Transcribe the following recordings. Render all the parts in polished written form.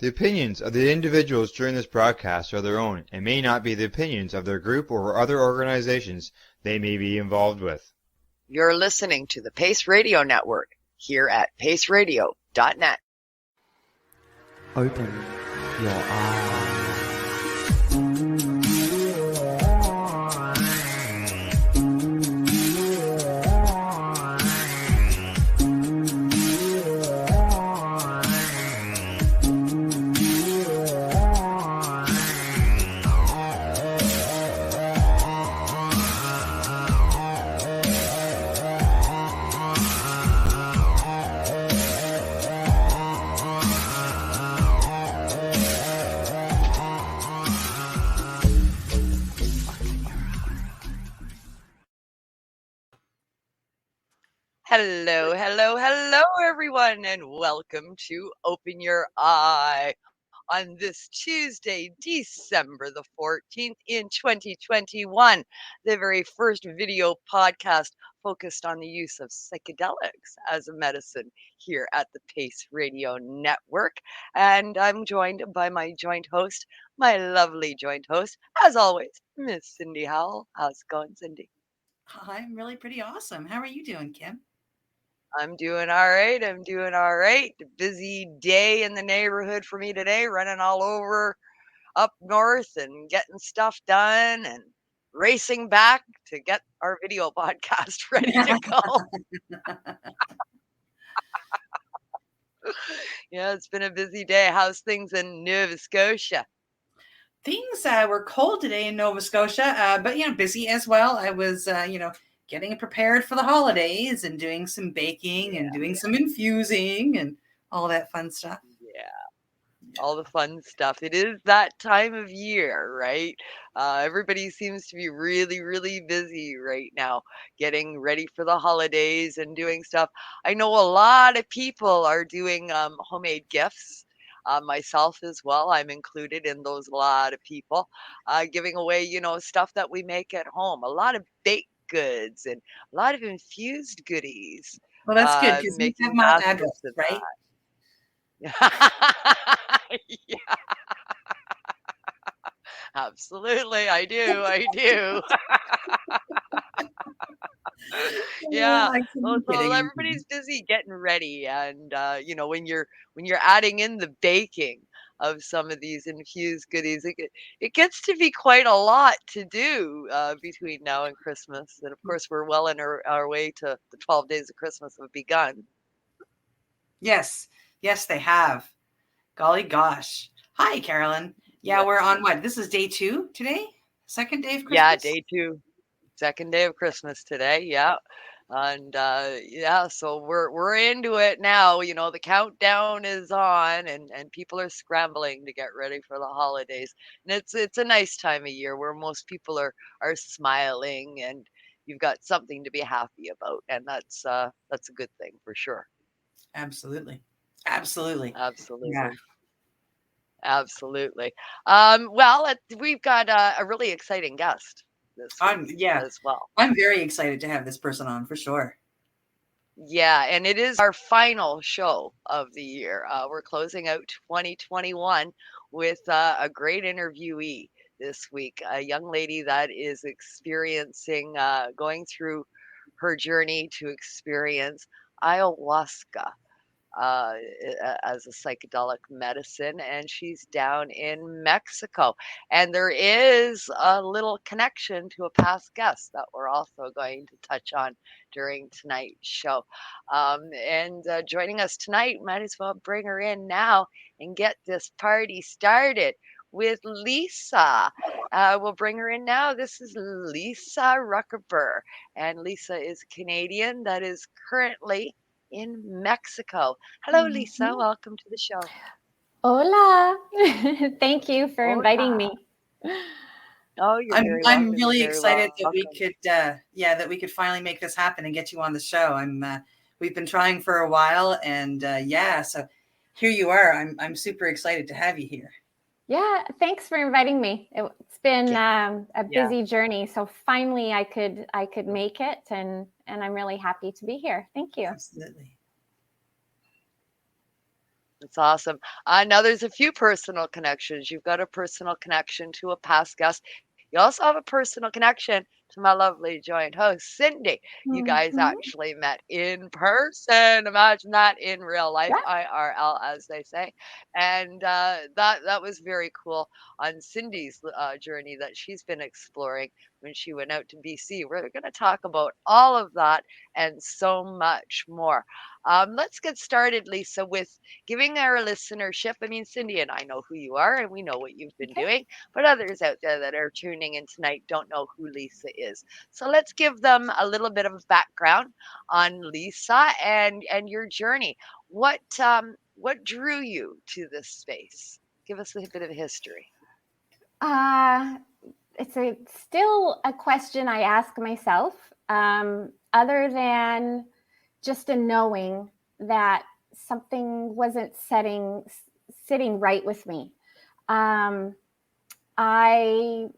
The opinions of the individuals during this broadcast are their own and may not be the opinions of their group or other organizations they may be involved with. You're listening to the Pace Radio Network here at paceradio.net. Open your eyes. Hello, everyone, and welcome to Open Your Eye on this Tuesday, December the 14th in 2021, the very first video podcast focused on the use of psychedelics as a medicine here at the Pace Radio Network. And I'm joined by my joint host, my lovely joint host, as always, Miss Cindy Howell. How's it going, Cindy? I'm really pretty awesome. How are you doing, Kim? I'm doing all right. Busy day in the neighborhood for me today, running all over up north and getting stuff done and racing back to get our video podcast ready to go. Yeah, it's been a busy day. How's things in Nova Scotia? Things were cold today in Nova Scotia, but busy as well. I was, getting prepared for the holidays and doing some baking and doing some infusing and all that fun stuff. Yeah, all the fun stuff. It is that time of year, right? Everybody seems to be really, really busy right now, getting ready for the holidays and doing stuff. I know a lot of people are doing homemade gifts. Myself as well. I'm included in those. A lot of people giving away, stuff that we make at home. A lot of baked goods and a lot of infused goodies. Well, that's good because you have my address, right? Yeah. Absolutely, I do. Yeah. Well, everybody's busy getting ready, and when you're adding in the baking of some of these infused goodies, it gets to be quite a lot to do between now and Christmas. And of course, we're well in our way to the 12 days of Christmas have begun. Yes, they have. Golly gosh. Hi, Carolyn. Yeah, we're on what? This is day 2 today? Second day of Christmas? Yeah, day 2. Second day of Christmas today. Yeah. And so we're into it now. The countdown is on and people are scrambling to get ready for the holidays. And it's a nice time of year where most people are smiling and you've got something to be happy about. And that's a good thing for sure. Absolutely. Yeah. Absolutely. Well, we've got a really exciting guest this week as well. I'm very excited to have this person on for sure. Yeah, and it is our final show of the year. We're closing out 2021 with a great interviewee this week, a young lady that is experiencing, going through her journey to experience ayahuasca as a psychedelic medicine, and she's down in Mexico. And there is a little connection to a past guest that we're also going to touch on during tonight's show. And joining us tonight, might as well bring her in now and get this party started with Lisa. We'll bring her in now. This is Lisa Ruckaber, and Lisa is a Canadian that is currently in Mexico. Hello, Lisa. Welcome to the show. Hola. Thank you for inviting me. Oh, you're very welcome. I'm really excited that we could finally make this happen and get you on the show. We've been trying for a while, and so here you are. I'm super excited to have you here. Yeah, thanks for inviting me. It's been a busy journey, so finally I could make it, and I'm really happy to be here. Thank you. Absolutely. It's awesome. Now there's a few personal connections. You've got a personal connection to a past guest. You also have a personal connection to my lovely joint host, Cindy. You guys Mhm. actually met in person. Imagine that, in real life, Yeah. IRL, as they say. And that was very cool on Cindy's journey that she's been exploring when she went out to BC. We're going to talk about all of that and so much more. Let's get started, Lisa, with giving our listenership. I mean, Cindy and I know who you are and we know what you've been Okay. doing, but others out there that are tuning in tonight don't know who Lisa is. So let's give them a little bit of background on Lisa and your journey. What drew you to this space? Give us a bit of history. It's still a question I ask myself, other than just a knowing that something wasn't sitting right with me. I,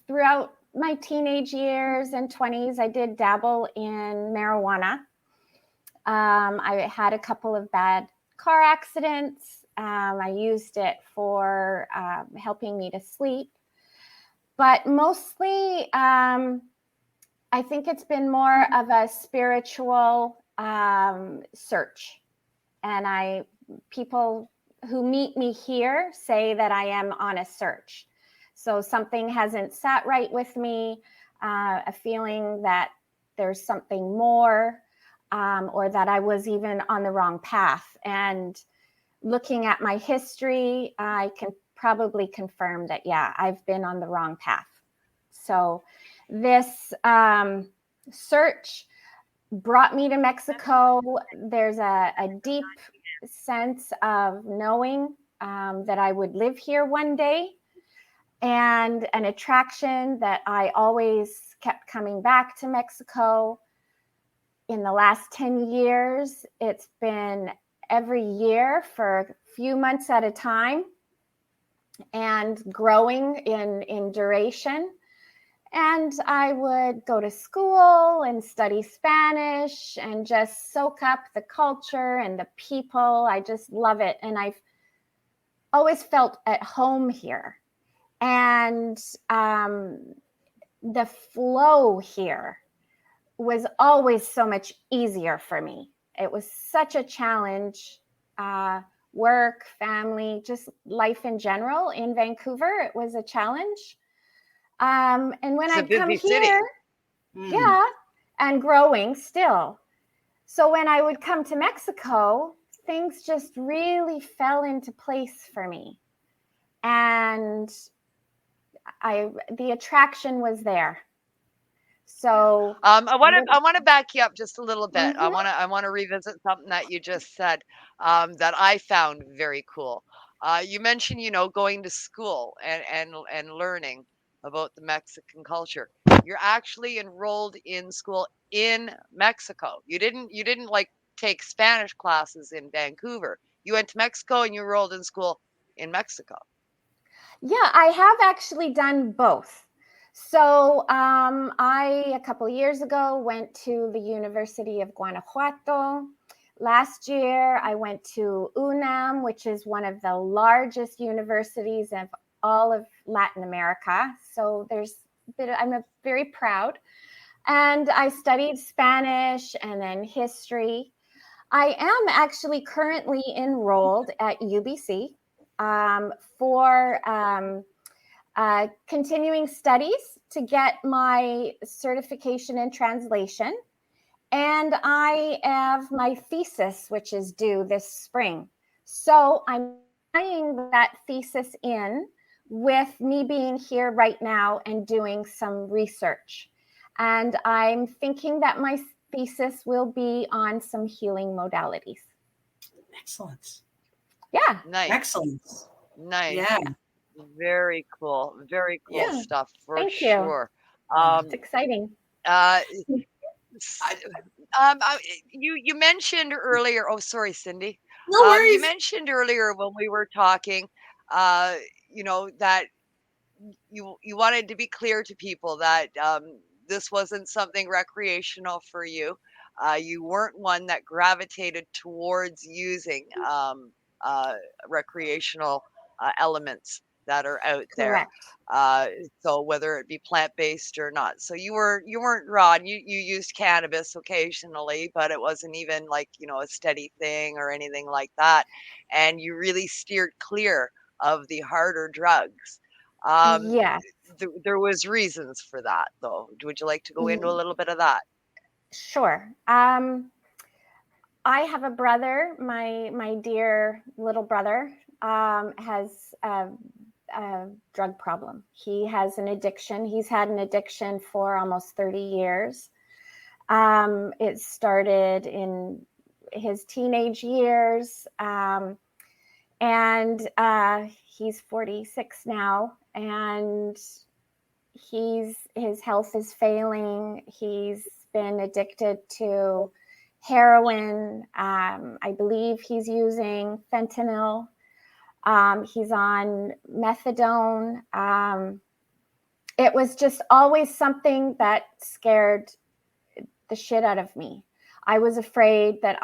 throughout my teenage years and 20s, I did dabble in marijuana. I had a couple of bad car accidents. I used it for helping me to sleep. But mostly, I think it's been more of a spiritual search. And people who meet me here say that I am on a search. So something hasn't sat right with me, a feeling that there's something more, or that I was even on the wrong path. And looking at my history, I can probably confirm that, yeah, I've been on the wrong path. So this search brought me to Mexico. There's a deep sense of knowing that I would live here one day, and an attraction that I always kept coming back to Mexico. In the last 10 years, it's been every year for a few months at a time, and growing in duration. And I would go to school and study Spanish and just soak up the culture and the people. I just love it. And I've always felt at home here. And the flow here was always so much easier for me. It was such a challenge, work, family, just life in general in Vancouver. It was a challenge. And when It's a I'd come busy city. here, yeah, and growing still. So when I would come to Mexico, things just really fell into place for me. And the attraction was there. So I want to back you up just a little bit. I want to revisit something that you just said that I found very cool. You mentioned, going to school and learning about the Mexican culture. You're actually enrolled in school in Mexico. You didn't like take Spanish classes in Vancouver. You went to Mexico and you enrolled in school in Mexico. Yeah, I have actually done both. So I, a couple of years ago, went to the University of Guanajuato. Last year, I went to UNAM, which is one of the largest universities of all of Latin America. So I'm very proud. And I studied Spanish and then history. I am actually currently enrolled at UBC for continuing studies to get my certification in translation. And I have my thesis, which is due this spring. So I'm tying that thesis in with me being here right now and doing some research. And I'm thinking that my thesis will be on some healing modalities. Excellent. Yeah. Nice. Excellent. Nice. Yeah. Very cool. Very cool Yeah. stuff for Thank you. sure. It's exciting. You mentioned earlier. Oh, sorry, Cindy. No worries. You mentioned earlier when we were talking, that you wanted to be clear to people that this wasn't something recreational for you. You weren't one that gravitated towards using recreational elements that are out there. Correct. So whether it be plant-based or not. So you weren't raw. And you used cannabis occasionally, but it wasn't even like, a steady thing or anything like that. And you really steered clear of the harder drugs. Yes. There was reasons for that, though. Would you like to go into a Mm, little bit of that? Sure. I have a brother, my dear little brother, has a drug problem. He has an addiction. He's had an addiction for almost 30 years. It started in his teenage years, and he's 46 now, and his health is failing. He's been addicted to heroin. I believe he's using fentanyl. He's on methadone. It was just always something that scared the shit out of me. I was afraid that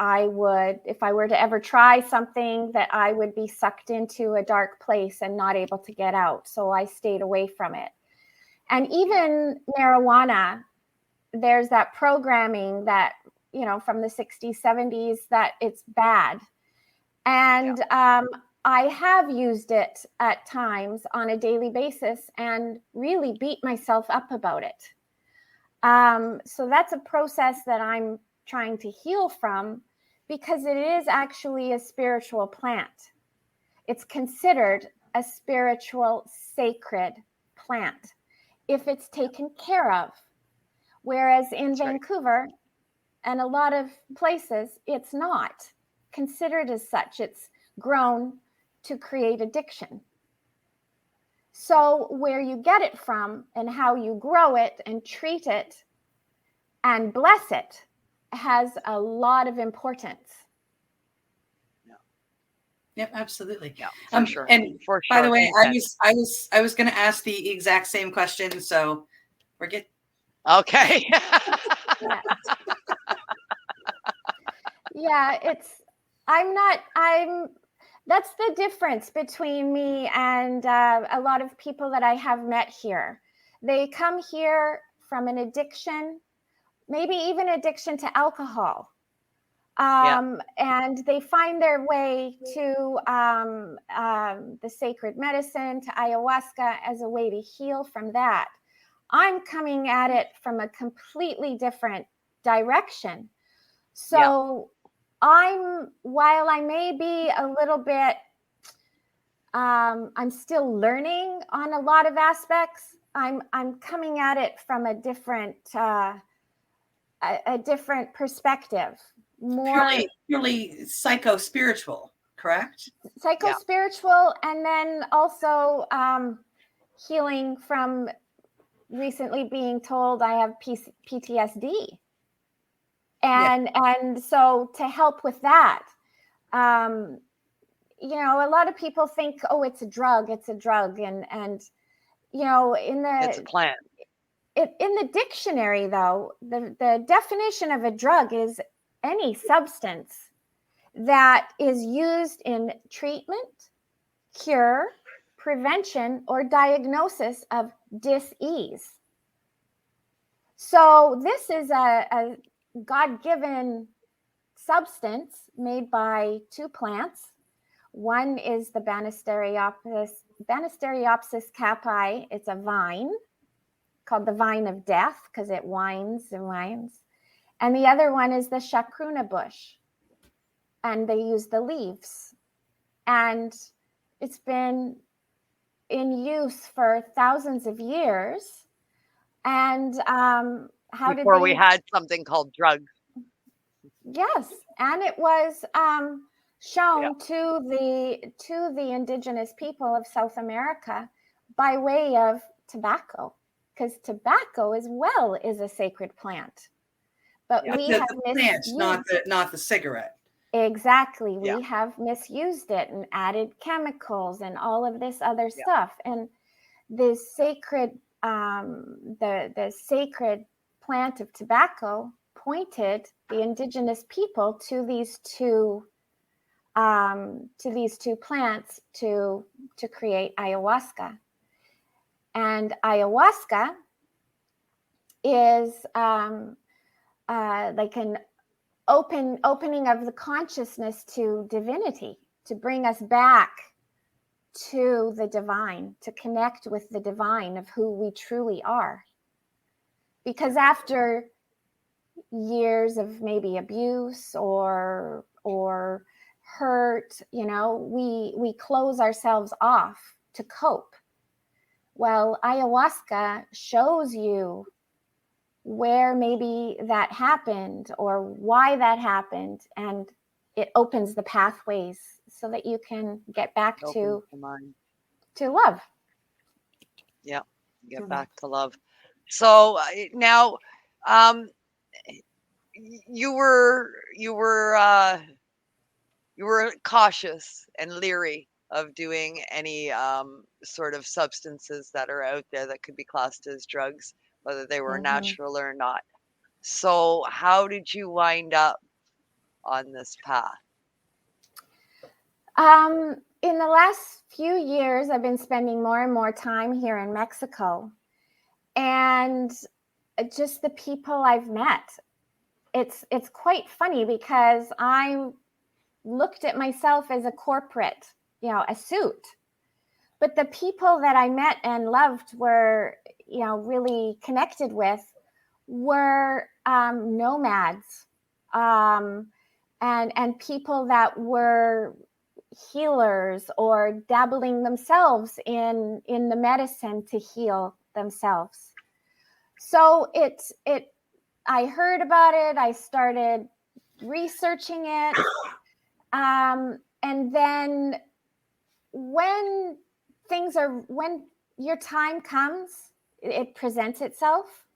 if I were to ever try something, that I would be sucked into a dark place and not able to get out. So I stayed away from it. And even marijuana, there's that programming that, from the 60s, 70s, that it's bad. And I have used it at times on a daily basis and really beat myself up about it. So that's a process that I'm trying to heal from, because it is actually a spiritual plant. It's considered a spiritual, sacred plant if it's taken care of. Whereas in Vancouver and a lot of places, it's not considered as such. It's grown to create addiction. So where you get it from and how you grow it and treat it and bless it has a lot of importance. Yep, absolutely. Yeah, for sure. And for by sure. the way, I was going to ask the exact same question, so forget. Okay. Yeah, that's the difference between me and a lot of people that I have met here. They come here from an addiction, maybe even addiction to alcohol. And they find their way to the sacred medicine, to ayahuasca, as a way to heal from that. I'm coming at it from a completely different direction. So while I may be a little bit, I'm still learning on a lot of aspects. I'm coming at it from a different perspective. More purely psycho-spiritual, correct? Psycho-spiritual, and then also healing from recently being told I have PTSD. And so to help with that, a lot of people think, oh, it's a drug. And it's a plant. In the dictionary, though, the definition of a drug is any substance that is used in treatment, cure, prevention, or diagnosis of dis-ease. So this is a God-given substance made by two plants. One is the Banisteriopsis caapi. It's a vine called the vine of death because it winds and winds. And the other one is the chacruna bush. And they use the leaves. And it's been in use for thousands of years. And before we had something called drugs. Yes, and it was shown to the indigenous people of South America by way of tobacco, because tobacco as well is a sacred plant. But we have misused not the cigarette. Exactly. We have misused it and added chemicals and all of this other stuff. And the sacred the sacred plant of tobacco pointed the indigenous people to these two to these two plants to create ayahuasca. And ayahuasca is like an opening of the consciousness to divinity, to bring us back to the divine, to connect with the divine of who we truly are. Because after years of maybe abuse or hurt, we close ourselves off to cope. Well, ayahuasca shows you where maybe that happened or why that happened, and it opens the pathways so that you can get back to love. Yeah, get back to love. So now, you were cautious and leery of doing any sort of substances that are out there that could be classed as drugs, whether they were natural or not. So how did you wind up on this path? In the last few years, I've been spending more and more time here in Mexico, and just the people I've met. It's quite funny because I looked at myself as a corporate, a suit. But the people that I met and loved were, really connected with were nomads and people that were healers or dabbling themselves in the medicine to heal themselves. So I heard about it. I started researching it. And then when your time comes, it presents itself.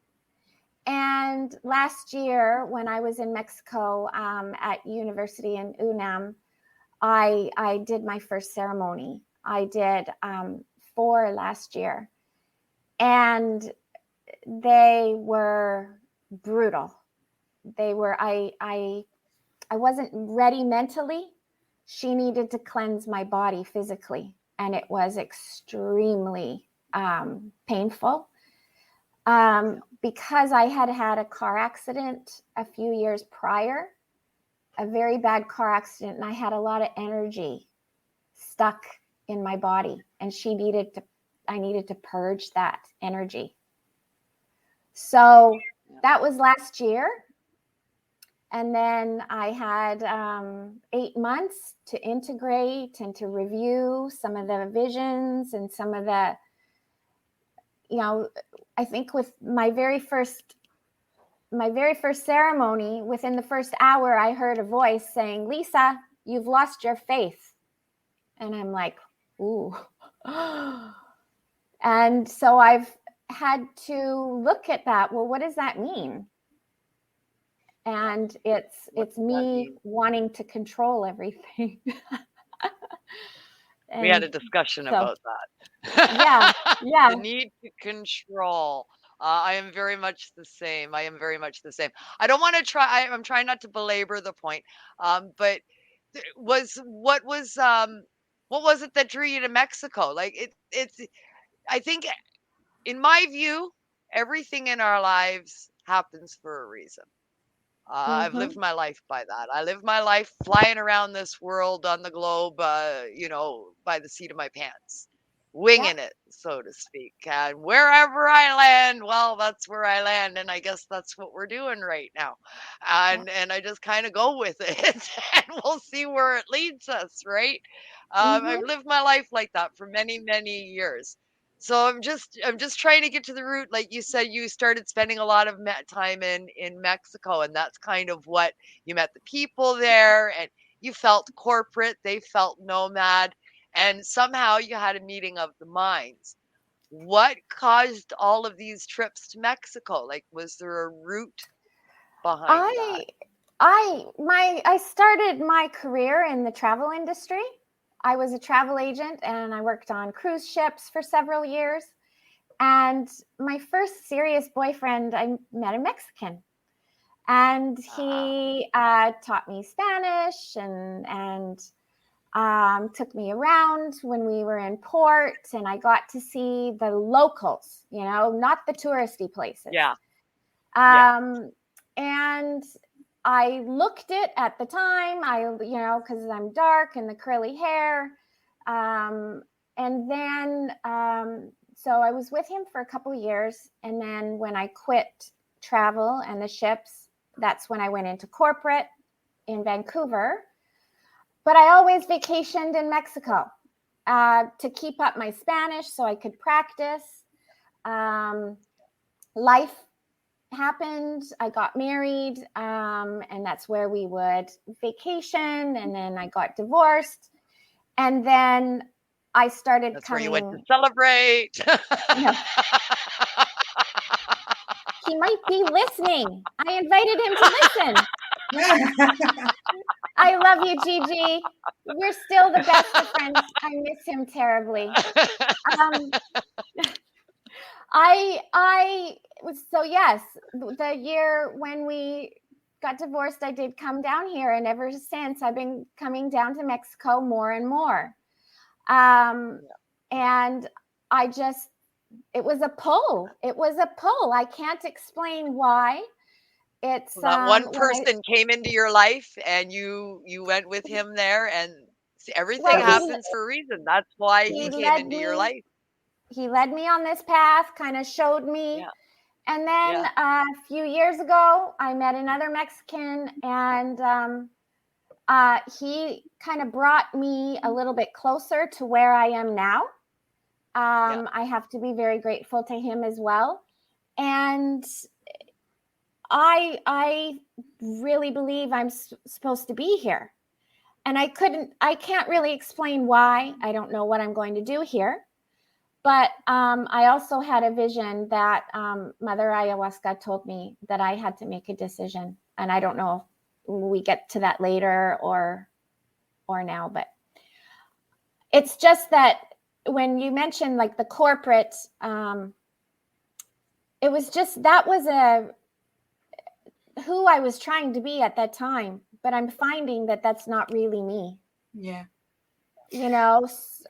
And last year, when I was in Mexico at university in UNAM, I did my first ceremony. I did 4 last year, and they were brutal. They were, I wasn't ready mentally. She needed to cleanse my body physically, and it was extremely painful because I had had a car accident a few years prior, a very bad car accident, and I had a lot of energy stuck in my body, and I needed to purge that energy. So that was last year. And then I had 8 months to integrate and to review some of the visions and some of the, I think with my very first ceremony, within the first hour, I heard a voice saying, "Lisa, you've lost your faith." And I'm like, ooh. And so I've had to look at that. Well, what does that mean? And it's me wanting to control everything. We had a discussion about that. Yeah. The need to control. I am very much the same. I don't want to try. I'm trying not to belabor the point. But what was it that drew you to Mexico? Like it's. I think, in my view, everything in our lives happens for a reason. I've lived my life by that. I live my life flying around this world on the globe, by the seat of my pants, winging it, so to speak. And wherever I land, well, that's where I land. And I guess that's what we're doing right now. And I just kind of go with it, and we'll see where it leads us, right? I've lived my life like that for many, many years. So I'm just trying to get to the root. Like you said, you started spending a lot of time in Mexico, and that's kind of what you met the people there, and you felt corporate, they felt nomad, and somehow you had a meeting of the minds. What caused all of these trips to Mexico? Like, was there a root behind that? I started my career in the travel industry. I was a travel agent, and I worked on cruise ships for several years. And my first serious boyfriend, I met a Mexican, and he taught me Spanish, and took me around when we were in port, and I got to see the locals, not the touristy places. Yeah. And I looked it at the time, because I'm dark and the curly hair. And then, so I was with him for a couple of years. And then when I quit travel and the ships, that's when I went into corporate in Vancouver. But I always vacationed in Mexico to keep up my Spanish so I could practice. Life happened. I got married, and that's where we would vacation. And then I got divorced. And then I started That's coming. where you went to celebrate. He might be listening. I invited him to listen. I love you, Gigi. We're still the best of friends. I miss him terribly. So yes, the year when we got divorced, I did come down here, and ever since I've been coming down to Mexico more and more. And it was a pull. I can't explain why. It's that one person came into your life, and you went with him there, and everything happens for a reason. That's why he came into your life. He led me on this path, kind of showed me. Yeah. And then a few years ago, I met another Mexican, and he kind of brought me a little bit closer to where I am now. I have to be very grateful to him as well. And I really believe I'm supposed to be here. And I can't really explain why. I don't know what I'm going to do here. But I also had a vision that Mother Ayahuasca told me that I had to make a decision. And I don't know if we get to that later or now, but it's just that when you mentioned like the corporate, it was just, that was who I was trying to be at that time. But I'm finding that that's not really me. Yeah.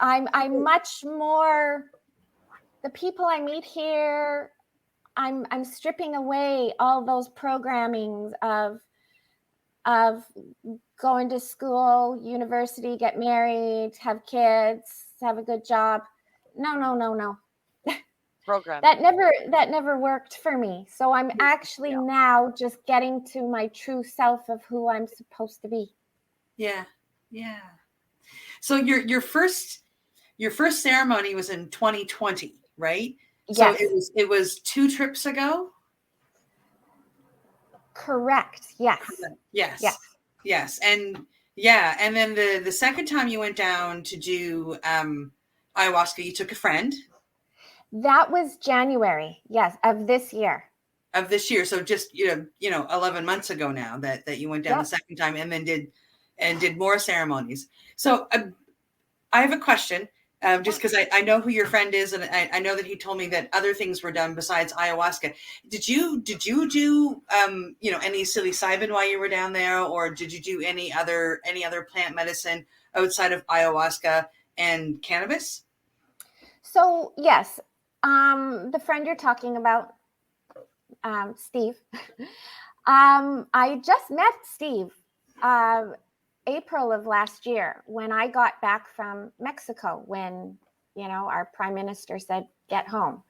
I'm much more, the people I meet here, I'm stripping away all those programmings of going to school, university, get married, have kids, have a good job. No. Program. That never worked for me. So I'm actually now just getting to my true self of who I'm supposed to be. Yeah. Yeah. So your first ceremony was in 2020, right? Yes. So it was 2 trips ago? Correct. Yes. Yes. And then the second time you went down to do ayahuasca, you took a friend. That was January, yes, of this year. So just 11 months ago now that you went down the second time, and then did more ceremonies. So I have a question, just because I know who your friend is, and I know that he told me that other things were done besides ayahuasca. Did you do any psilocybin while you were down there, or did you do any other plant medicine outside of ayahuasca and cannabis? So yes, the friend you're talking about, Steve. I just met Steve April of last year when I got back from Mexico, when our prime minister said get home.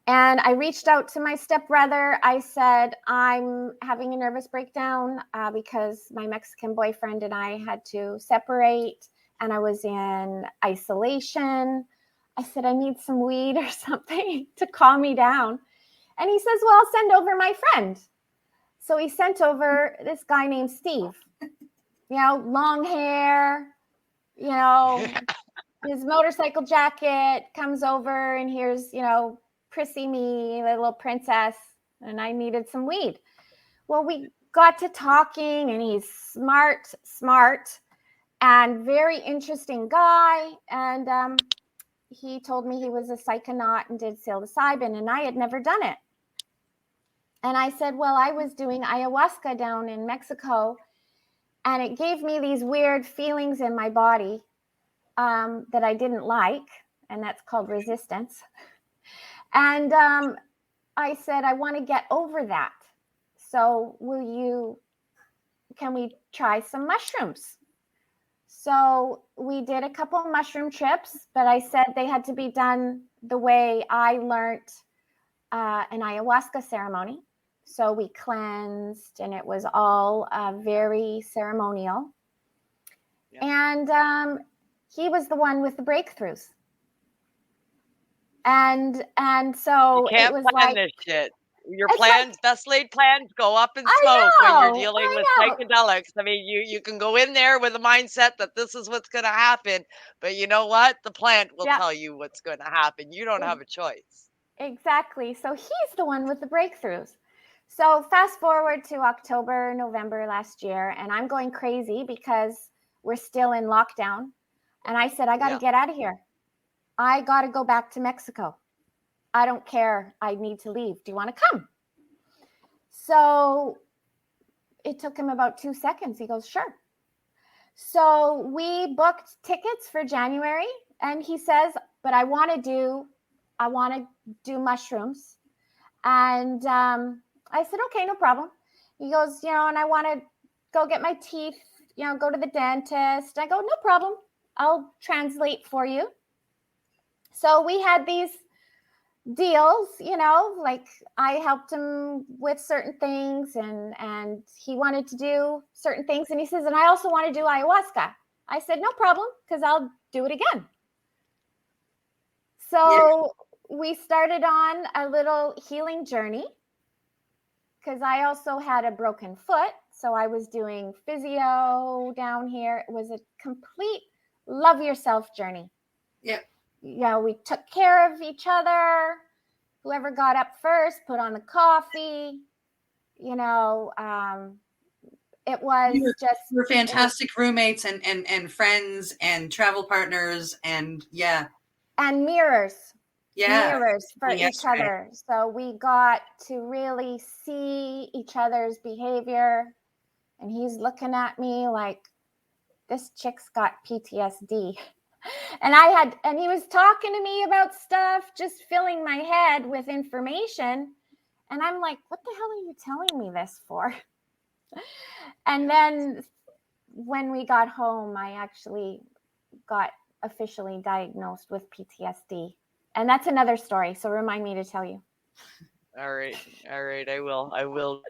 And I reached out to my stepbrother. I said, I'm having a nervous breakdown because my Mexican boyfriend and I had to separate, and I was in isolation. I said, I need some weed or something to calm me down. And he says, well, I'll send over my friend. So he sent over this guy named Steve, long hair, his motorcycle jacket, comes over, and here's, prissy me, the little princess, and I needed some weed. Well, we got to talking, and he's smart, and very interesting guy. And he told me he was a psychonaut and did psilocybin, and I had never done it. And I said, well, I was doing ayahuasca down in Mexico, And it gave me these weird feelings in my body that I didn't like, and that's called resistance. And I said, I want to get over that. So can we try some mushrooms? So we did a couple of mushroom trips, but I said they had to be done the way I learned an ayahuasca ceremony. So we cleansed, and it was all very ceremonial. Yeah. And he was the one with the breakthroughs. And so You can't it was plan like this shit. Your it's like, plans, best laid plans, go up in I smoke when you're know, dealing I with know. psychedelics. I mean, you can go in there with a mindset that this is what's going to happen, but you know what? The plant will Yeah. tell you what's going to happen. You don't have a choice. Exactly. So he's the one with the breakthroughs. So fast forward to October, November last year, and I'm going crazy because we're still in lockdown. And I said, I got to get out of here. I got to go back to Mexico. I don't care. I need to leave. Do you want to come? So it took him about 2 seconds. He goes, sure. So we booked tickets for January, and he says, but I want to do mushrooms. And I said, okay, no problem. He goes, and I want to go get my teeth, go to the dentist. I go, no problem. I'll translate for you. So we had these deals, like I helped him with certain things, and he wanted to do certain things. And he says, and I also want to do ayahuasca. I said, no problem, because I'll do it again. So we started on a little healing journey, because I also had a broken foot. So I was doing physio down here. It was a complete love yourself journey. Yeah. We took care of each other. Whoever got up first put on the coffee. It was we're fantastic roommates and friends and travel partners and and mirrors for Yes, each other. So we got to really see each other's behavior. And he's looking at me like, this chick's got PTSD. And he was talking to me about stuff, just filling my head with information. And I'm like, what the hell are you telling me this for? And then when we got home, I actually got officially diagnosed with PTSD. And that's another story. So remind me to tell you. All right. I will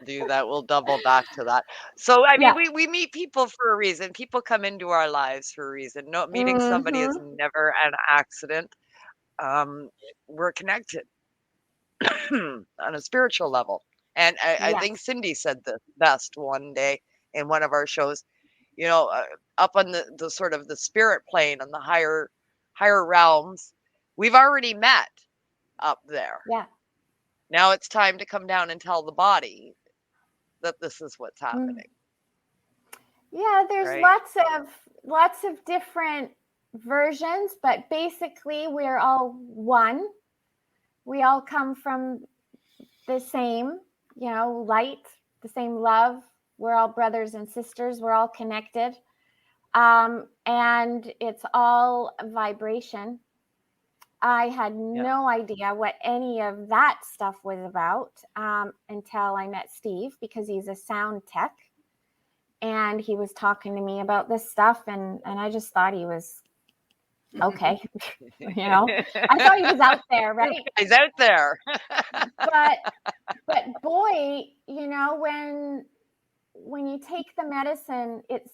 do that. We'll double back to that. So, I mean, we meet people for a reason. People come into our lives for a reason. No, meeting somebody is never an accident. We're connected on a spiritual level. And I think Cindy said this best one day in one of our shows, up on the sort of the spirit plane and the higher realms, we've already met up there. Yeah. Now it's time to come down and tell the body that this is what's happening. Yeah, there's lots of different versions, but basically we're all one. We all come from the same, light, the same love. We're all brothers and sisters. We're all connected. And it's all vibration. I had no idea what any of that stuff was about until I met Steve, because he's a sound tech. And he was talking to me about this stuff. And I just thought he was okay. I thought he was out there, right? He's out there. but boy, when you take the medicine, it's,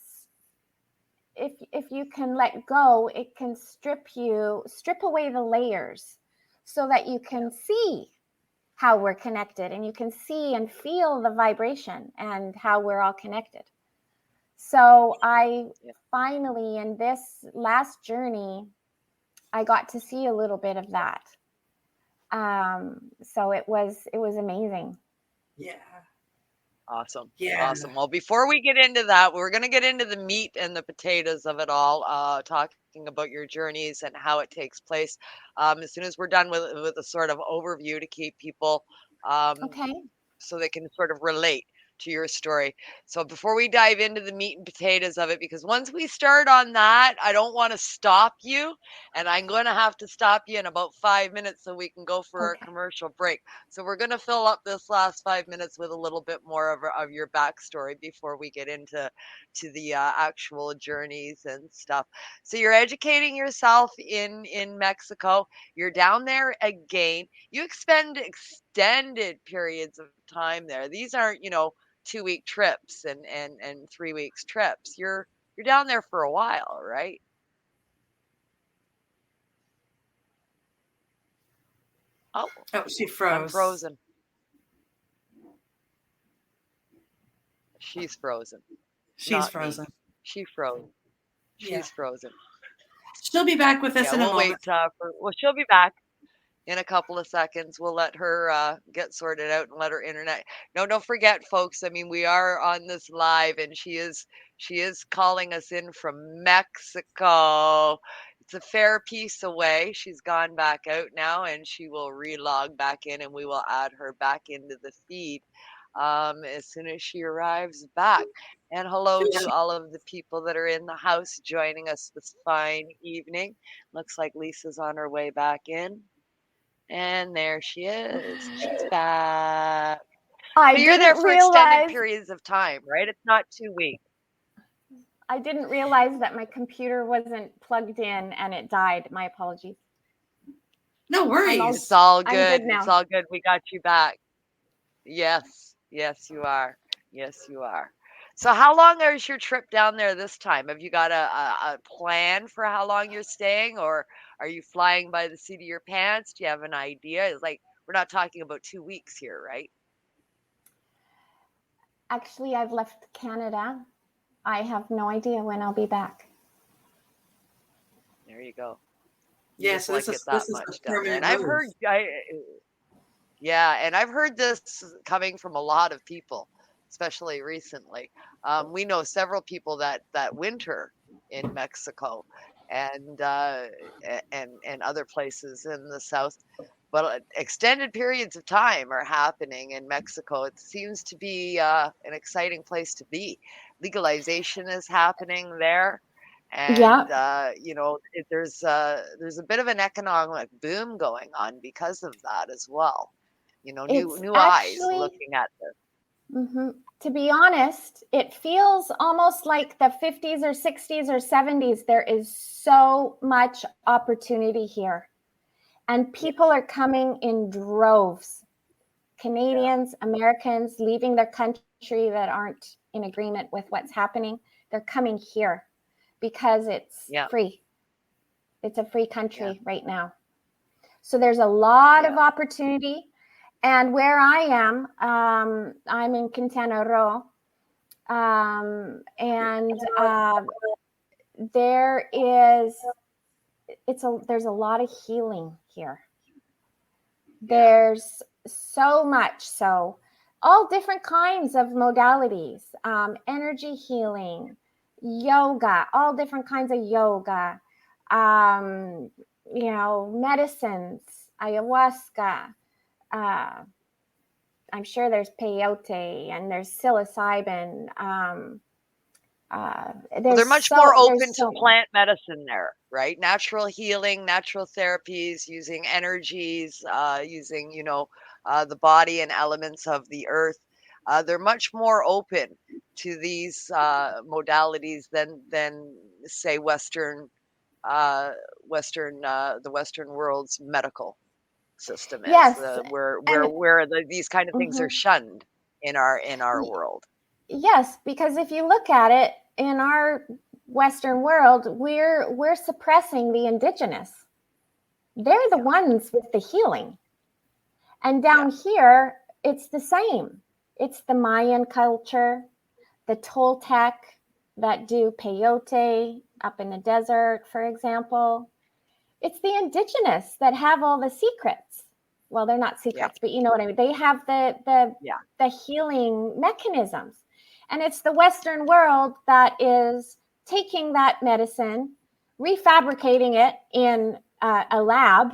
if you can let go, it can strip away the layers so that you can see how we're connected, and you can see and feel the vibration and how we're all connected. So I finally, in this last journey, I got to see a little bit of that. So it was amazing. Yeah. Awesome. Yeah. Awesome. Well, before we get into that, we're going to get into the meat and the potatoes of it all, talking about your journeys and how it takes place. As soon as we're done with a sort of overview to keep people, Okay. so they can sort of relate. to your story. So before we dive into the meat and potatoes of it, because once we start on that, I don't want to stop you, and I'm going to have to stop you in about 5 minutes so we can go for our commercial break. So we're going to fill up this last 5 minutes with a little bit more of your backstory before we get into the actual journeys and stuff. So you're educating yourself in Mexico. You're down there again. You expend extended periods of time there. These aren't, 2-week trips and 3 weeks trips. You're down there for a while, right? Oh, she froze. I'm frozen. She's frozen. She's frozen. She froze. She's frozen. She'll be back with us in a moment. She'll be back in a couple of seconds. We'll let her get sorted out and let her internet. No, don't forget, folks. I mean, we are on this live, and she is calling us in from Mexico. It's a fair piece away. She's gone back out now, and she will relog back in, and we will add her back into the feed as soon as she arrives back. And hello to all of the people that are in the house joining us this fine evening. Looks like Lisa's on her way back in. And there she is. She's back. So you're there for extended periods of time, right? It's not 2 weeks. I didn't realize that my computer wasn't plugged in and it died. My apologies. No worries. It's all good. I'm good now. It's all good. We got you back. Yes. Yes, you are. Yes, you are. So how long is your trip down there this time? Have you got a plan for how long you're staying, or are you flying by the seat of your pants? Do you have an idea? It's like, we're not talking about 2 weeks here, right? Actually, I've left Canada. I have no idea when I'll be back. There you go. Yes, this is a permanent move. And I've heard this coming from a lot of people, especially recently. We know several people that winter in Mexico and other places in the South. But extended periods of time are happening in Mexico. It seems to be an exciting place to be. Legalization is happening there. And, there's a bit of an economic boom going on because of that as well. New eyes looking at this. Mm-hmm. To be honest, it feels almost like the 50s or 60s or 70s. There is so much opportunity here. And people are coming in droves. Canadians, Americans leaving their country that aren't in agreement with what's happening. They're coming here because it's free. It's a free country right now. So there's a lot of opportunity. And where I am, I'm in Quintana Roo, there's a lot of healing here. There's so much, so all different kinds of modalities, energy healing, yoga, all different kinds of yoga, medicines, ayahuasca. I'm sure there's peyote and there's psilocybin. They're much more open to plant medicine there, right? Natural healing, natural therapies, using energies, using, the body and elements of the earth. They're much more open to these modalities than say the Western world's medical system is. Yes, where these kind of things are shunned in our world. Yes, because if you look at it in our Western world, we're suppressing the indigenous. They're the ones with the healing. And down here, it's the same. It's the Mayan culture, the Toltec that do peyote up in the desert, for example. It's the indigenous that have all the secrets. Well, they're not secrets, but you know what I mean. They have the healing mechanisms. And it's the Western world that is taking that medicine, refabricating it in a lab,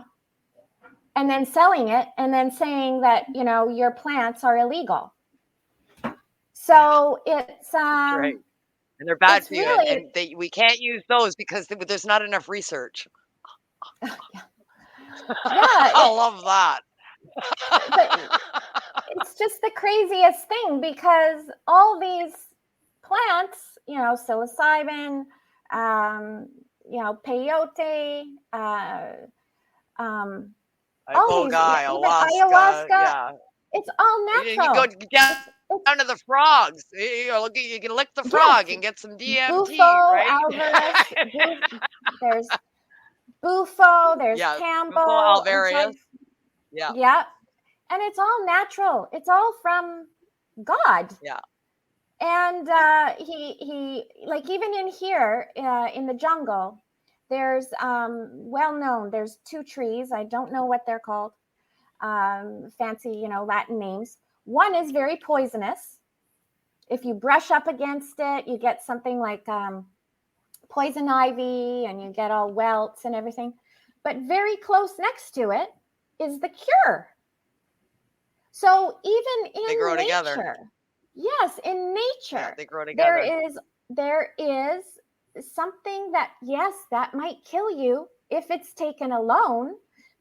and then selling it, and then saying that, your plants are illegal. So it's Right. And they're bad it's for you, really- and we can't use those because there's not enough research. yeah, I love that. but it's just the craziest thing because all these plants, you know, psilocybin, you know, peyote, all these, even ayahuasca, yeah. it's all You natural. go down to the frogs. You can lick the frog and get some DMT, Bufo, right? alvarez, there's bufo, there's Campbell, Bufo alvarius. Yeah. And it's all natural. It's all from God. Yeah. And he like even in here in the jungle, there's well known. There's 2 trees. I don't know what they're called. Fancy, you know, Latin names. One is very poisonous. If you brush up against it, you get something like poison ivy, and you get all welts and everything. But very close next to it is the cure. So even in They grow nature, together. yes, in nature, they grow together. there is something that, yes, that might kill you if it's taken alone,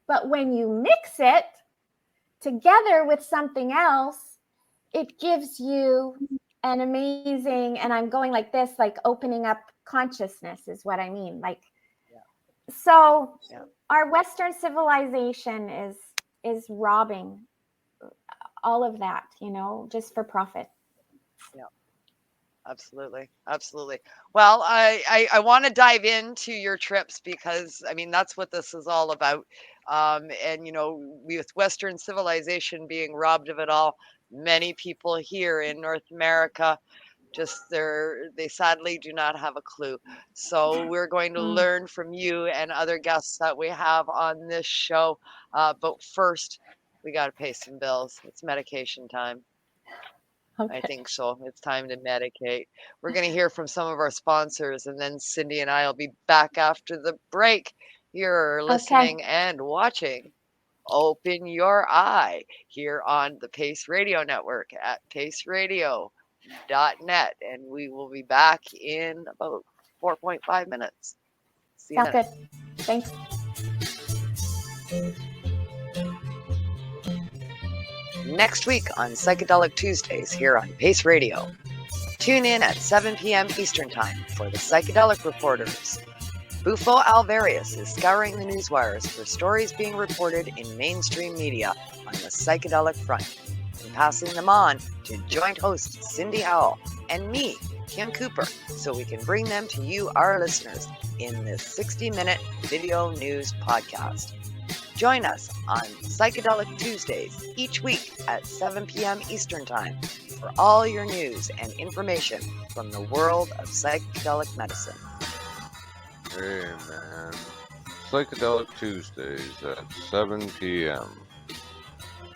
but when you mix it together with something else, it gives you an amazing, and I'm going like this, like opening up consciousness is what I mean. Like, so our Western civilization is robbing all of that, you know, just for profit. Yeah, absolutely. Well, I want to dive into your trips because, I mean, that's what this is all about. And, you know, with Western civilization being robbed of it all, many people here in North America they sadly do not have a clue. So we're going to learn from you and other guests that we have on this show. But first, we got to pay some bills. It's medication time. Okay. I think so. It's time to medicate. We're going to hear from some of our sponsors, and then Cindy and I will be back after the break. You're listening and watching Open Your Eye here on the Pace Radio Network at paceradio.net. And we will be back in about 4.5 minutes. See you then. Sounds good. Thanks. Next week on Psychedelic Tuesdays here on Pace Radio. Tune in at 7 p.m. Eastern Time for the Psychedelic Reporters. Bufo Alvarius is scouring the newswires for stories being reported in mainstream media on the psychedelic front, and passing them on to joint host Cindy Howell and me, Kim Cooper, so we can bring them to you, our listeners, in this 60-minute video news podcast. Join us on Psychedelic Tuesdays each week at 7 p.m. Eastern Time for all your news and information from the world of psychedelic medicine. Hey man, Psychedelic Tuesdays at 7 p.m.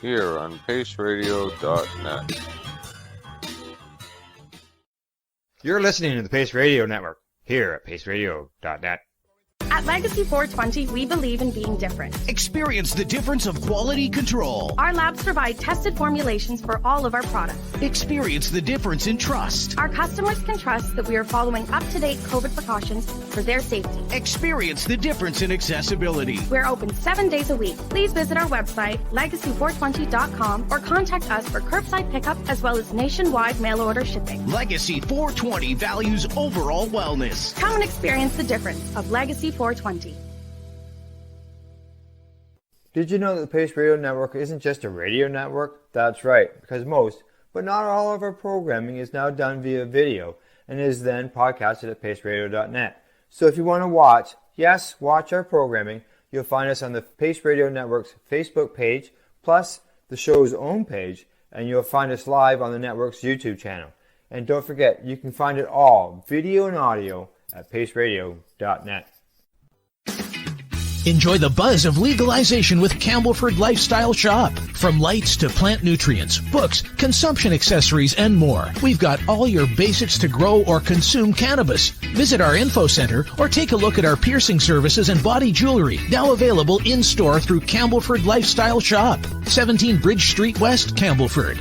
here on paceradio.net. You're listening to the Pace Radio Network here at paceradio.net. At Legacy 420, we believe in being different. Experience the difference of quality control. Our labs provide tested formulations for all of our products. Experience the difference in trust. Our customers can trust that we are following up-to-date COVID precautions for their safety. Experience the difference in accessibility. We're open 7 days a week. Please visit our website, legacy420.com, or contact us for curbside pickup as well as nationwide mail order shipping. Legacy 420 values overall wellness. Come and experience the difference of Legacy 420. Did you know that the Pace Radio Network isn't just a radio network? That's right, because most, but not all of our programming is now done via video and is then podcasted at paceradio.net. So if you want to watch our programming, you'll find us on the Pace Radio Network's Facebook page, plus the show's own page, and you'll find us live on the network's YouTube channel. And don't forget, you can find it all, video and audio, at paceradio.net. Enjoy the buzz of legalization with Campbellford Lifestyle Shop. From lights to plant nutrients, books, consumption accessories, and more. We've got all your basics to grow or consume cannabis. Visit our info center or take a look at our piercing services and body jewelry, now available in-store through Campbellford Lifestyle Shop, 17 Bridge Street West, Campbellford.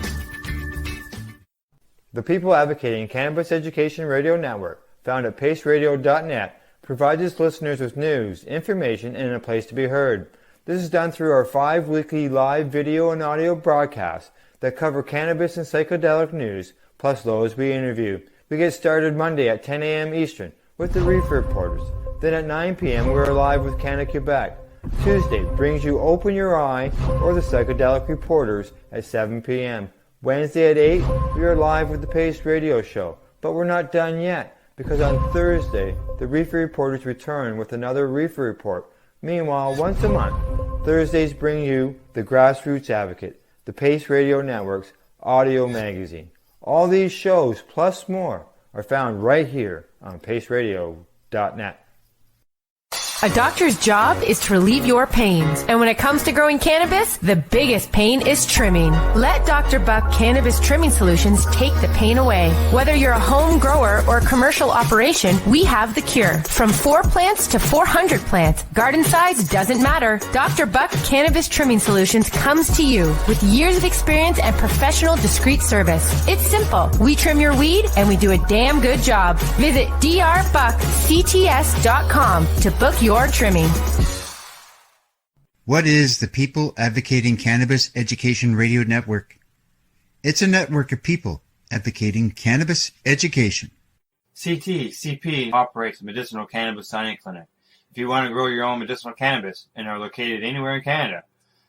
The People Advocating Cannabis Education Radio Network, found at paceradio.net, provides its listeners with news, information, and a place to be heard. This is done through our 5 weekly live video and audio broadcasts that cover cannabis and psychedelic news, plus those we interview. We get started Monday at 10 a.m. Eastern with the Reefer Reporters. Then at 9 p.m. we're live with Canada Quebec. Tuesday brings you Open Your Eye or the Psychedelic Reporters at 7 p.m. Wednesday at 8, we are live with the Pace Radio Show. But we're not done yet, because on Thursday, the Reefer Reporters return with another Reefer Report. Meanwhile, once a month, Thursdays bring you the Grassroots Advocate, the Pace Radio Network's audio magazine. All these shows, plus more, are found right here on paceradio.net. A doctor's job is to relieve your pains. And when it comes to growing cannabis, the biggest pain is trimming. Let Dr. Buck Cannabis Trimming Solutions take the pain away. Whether you're a home grower or a commercial operation, we have the cure. From 4 plants to 400 plants, garden size doesn't matter. Dr. Buck Cannabis Trimming Solutions comes to you with years of experience and professional discreet service. It's simple. We trim your weed and we do a damn good job. Visit drbuckcts.com to book your trimming. What is the People Advocating Cannabis Education Radio Network? It's a network of people advocating cannabis education. CP operates a medicinal cannabis signing clinic. If you want to grow your own medicinal cannabis and are located anywhere in Canada,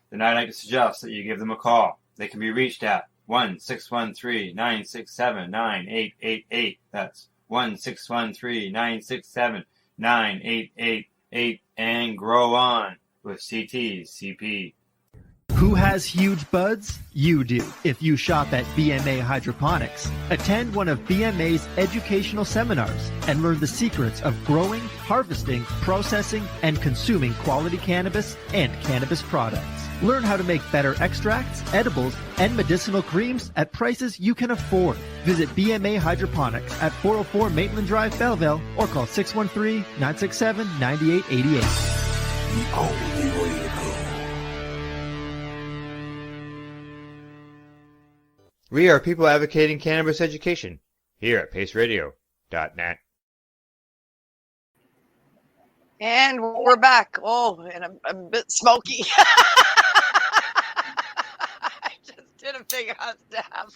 then I'd like to suggest that you give them a call. They can be reached at 1-613-967-9888. That's 1-613-967-9888. And grow on with CP. Who has huge buds? You do. If you shop at BMA Hydroponics, attend one of BMA's educational seminars and learn the secrets of growing, harvesting, processing, and consuming quality cannabis and cannabis products. Learn how to make better extracts, edibles, and medicinal creams at prices you can afford. Visit BMA Hydroponics at 404 Maitland Drive, Belleville, or call 613-967-9888. The only way to go. We are People Advocating Cannabis Education here at paceradio.net. And we're back. Oh, and I'm a bit smoky. I just did a big hot stab.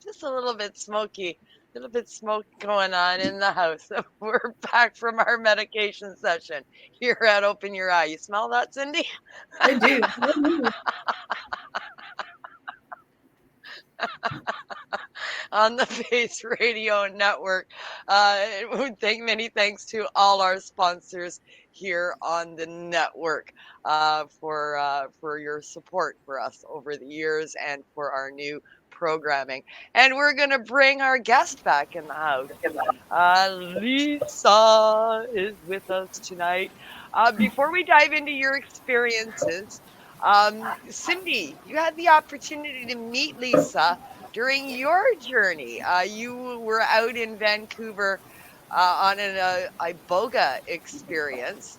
Just a little bit smoky. A little bit smoke going on in the house. We're back from our medication session here at Open Your Eye. You smell that, Cindy? I do. On the Pace Radio Network. Many thanks to all our sponsors here on the network for your support for us over the years and for our new programming. And we're going to bring our guest back in the house. Lisa is with us tonight. Before we dive into your experiences, Cindy, you had the opportunity to meet Lisa during your journey. You were out in Vancouver on an iboga experience,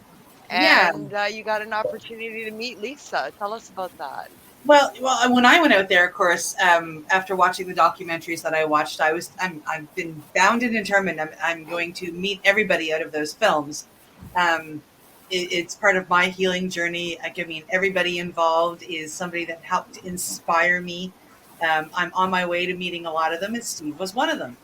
and you got an opportunity to meet Lisa. Tell us about that. Well, when I went out there, of course, after watching the documentaries that I watched, I've been bound and determined. I'm going to meet everybody out of those films. It's part of my healing journey. I mean, everybody involved is somebody that helped inspire me. I'm on my way to meeting a lot of them, and Steve was one of them.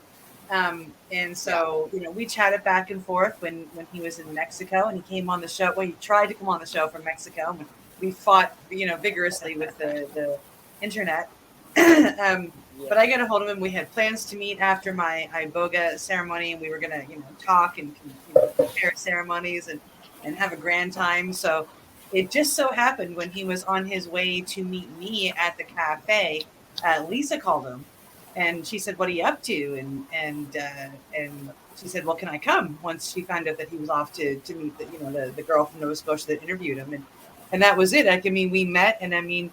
And so, we chatted back and forth when he was in Mexico, and he came on the show. Well, he tried to come on the show from Mexico. We fought, vigorously with the internet. But I got a hold of him. We had plans to meet after my iboga ceremony, and we were going to, talk and compare ceremonies and have a grand time. So it just so happened when he was on his way to meet me at the cafe, Lisa called him, and she said, "What are you up to?" And she said, "Well, can I come?" Once she found out that he was off to meet the girl from Nova Scotia that interviewed him, and that was it. We met, and we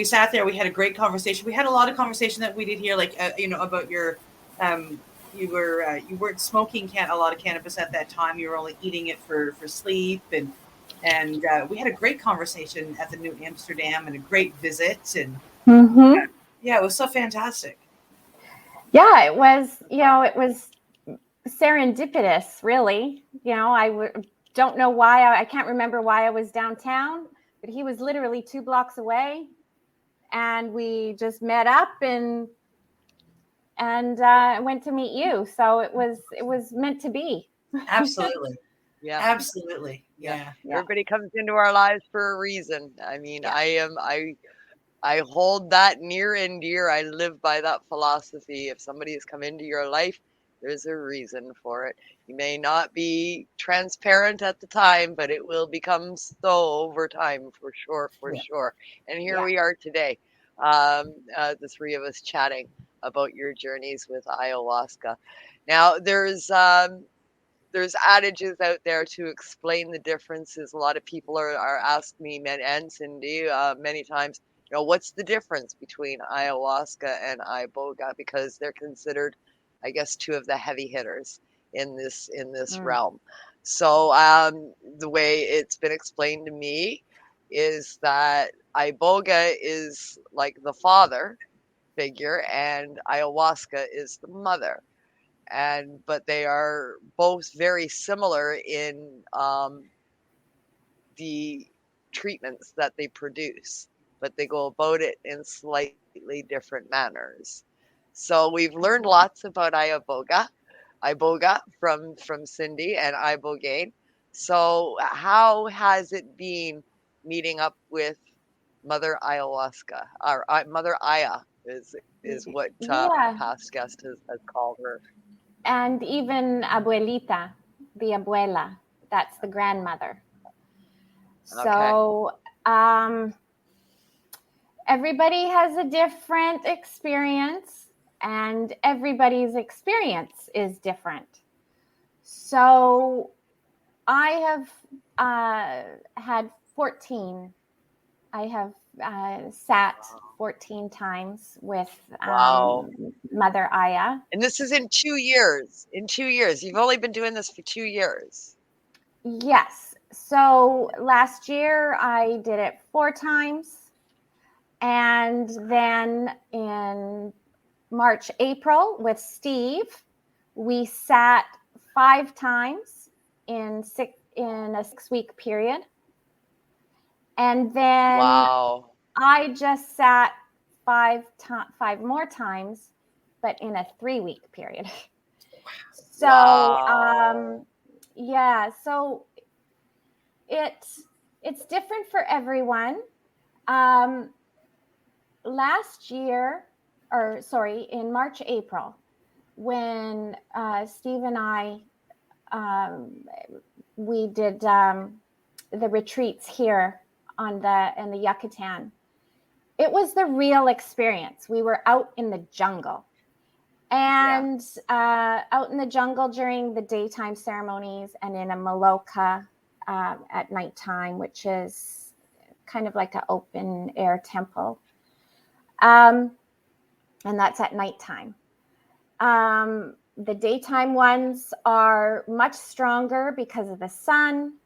sat there. We had a great conversation. We had a lot of conversation that we did here, about your you weren't smoking a lot of cannabis at that time. You were only eating it for sleep, and we had a great conversation at the New Amsterdam and a great visit, Mm-hmm. Yeah, it was so fantastic. Yeah, it was, it was serendipitous, really. Don't know why, I can't remember why I was downtown, but he was literally 2 blocks away, and we just met up and went to meet you. So it was meant to be. Absolutely. Yeah. Absolutely. Yeah. Everybody comes into our lives for a reason. I mean, I hold that near and dear. I live by that philosophy. If somebody has come into your life, there's a reason for it. You may not be transparent at the time, but it will become so over time, for sure. And here we are today, the three of us chatting about your journeys with ayahuasca. Now, there's adages out there to explain the differences. A lot of people are asking me, and Cindy, many times, what's the difference between ayahuasca and iboga, because they're considered, I guess, two of the heavy hitters in this realm. So the way it's been explained to me is that iboga is like the father figure and ayahuasca is the mother, but they are both very similar in the treatments that they produce, but they go about it in slightly different manners. So we've learned lots about iboga from Cindy and ibogaine. So how has it been meeting up with Mother Ayahuasca, or Mother Aya is what a past guest has called her. And even abuelita, the abuela, that's the grandmother. So everybody has a different experience, and everybody's experience is different. So I have had 14. I have sat 14 times with Mother Aya. And this is in 2 years. In 2 years. You've only been doing this for 2 years. Yes. So last year I did it 4 times. And then in March, April with Steve, we sat 5 times in a 6-week period. And then I just sat 5 more times, but in a 3-week period. So, so it's different for everyone. Last year, in March, April, when Steve and I, we did the retreats here in the Yucatan. It was the real experience. We were out in the jungle, and out in the jungle during the daytime ceremonies, and in a maloka at nighttime, which is kind of like an open air temple. And that's at nighttime. The daytime ones are much stronger because of the sun.